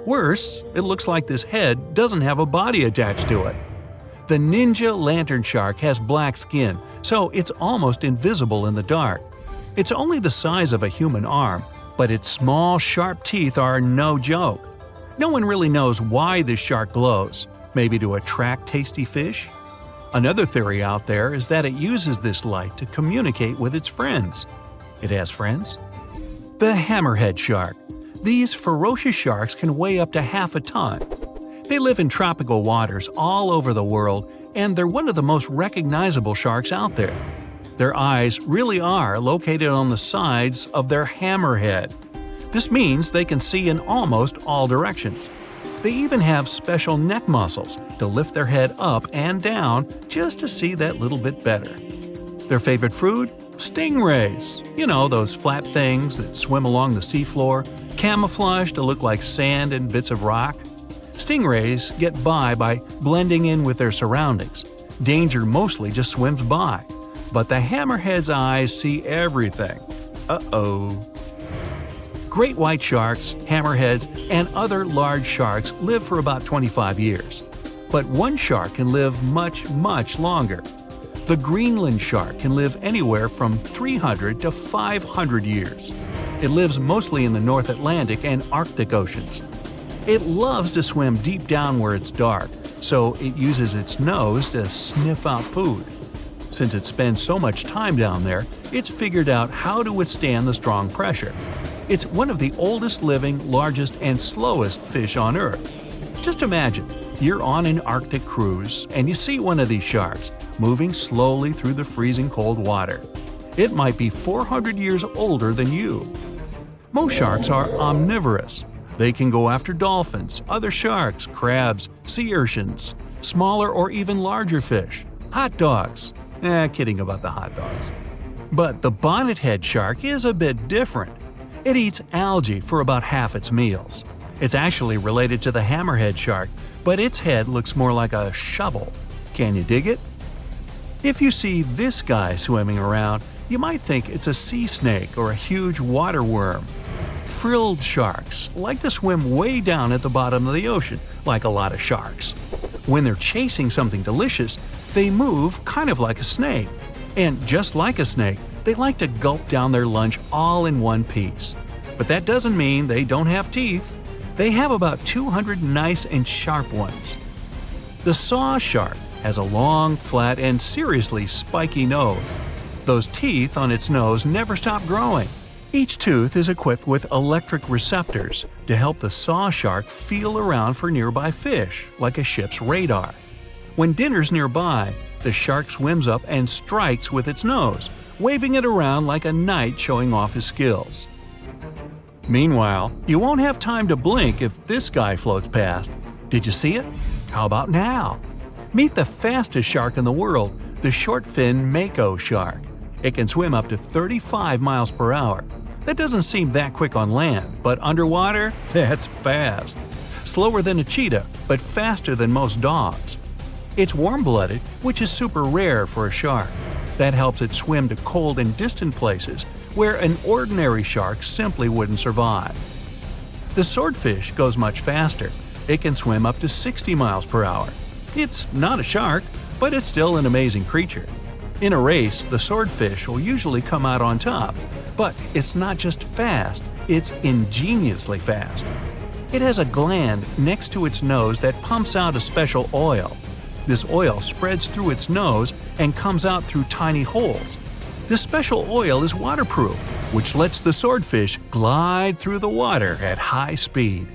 Worse, it looks like this head doesn't have a body attached to it. The ninja lantern shark has black skin, so it's almost invisible in the dark. It's only the size of a human arm, but its small, sharp teeth are no joke. No one really knows why this shark glows. Maybe to attract tasty fish? Another theory out there is that it uses this light to communicate with its friends. It has friends? The hammerhead shark. These ferocious sharks can weigh up to half a ton. They live in tropical waters all over the world, and they're one of the most recognizable sharks out there. Their eyes really are located on the sides of their hammerhead. This means they can see in almost all directions. They even have special neck muscles to lift their head up and down just to see that little bit better. Their favorite food? Stingrays. You know, those flat things that swim along the seafloor, camouflaged to look like sand and bits of rock. Stingrays get by blending in with their surroundings. Danger mostly just swims by. But the hammerhead's eyes see everything. Uh-oh. Great white sharks, hammerheads, and other large sharks live for about 25 years. But one shark can live much, much longer. The Greenland shark can live anywhere from 300 to 500 years. It lives mostly in the North Atlantic and Arctic oceans. It loves to swim deep down where it's dark, so it uses its nose to sniff out food. Since it spends so much time down there, it's figured out how to withstand the strong pressure. It's one of the oldest living, largest, and slowest fish on Earth. Just imagine, you're on an Arctic cruise and you see one of these sharks moving slowly through the freezing cold water. It might be 400 years older than you. Most sharks are omnivorous. They can go after dolphins, other sharks, crabs, sea urchins, smaller or even larger fish, hot dogs. Kidding about the hot dogs. But the bonnethead shark is a bit different. It eats algae for about half its meals. It's actually related to the hammerhead shark, but its head looks more like a shovel. Can you dig it? If you see this guy swimming around, you might think it's a sea snake or a huge water worm. Frilled sharks like to swim way down at the bottom of the ocean, like a lot of sharks. When they're chasing something delicious, they move kind of like a snake. And just like a snake, they like to gulp down their lunch all in one piece. But that doesn't mean they don't have teeth. They have about 200 nice and sharp ones. The saw shark has a long, flat, and seriously spiky nose. Those teeth on its nose never stop growing. Each tooth is equipped with electric receptors to help the saw shark feel around for nearby fish, like a ship's radar. When dinner's nearby, the shark swims up and strikes with its nose, waving it around like a knight showing off his skills. Meanwhile, you won't have time to blink if this guy floats past. Did you see it? How about now? Meet the fastest shark in the world, the short-fin mako shark. It can swim up to 35 miles per hour. That doesn't seem that quick on land, but underwater, that's fast. Slower than a cheetah, but faster than most dogs. It's warm-blooded, which is super rare for a shark. That helps it swim to cold and distant places where an ordinary shark simply wouldn't survive. The swordfish goes much faster. It can swim up to 60 miles per hour. It's not a shark, but it's still an amazing creature. In a race, the swordfish will usually come out on top, but it's not just fast, it's ingeniously fast. It has a gland next to its nose that pumps out a special oil. This oil spreads through its nose and comes out through tiny holes. This special oil is waterproof, which lets the swordfish glide through the water at high speed.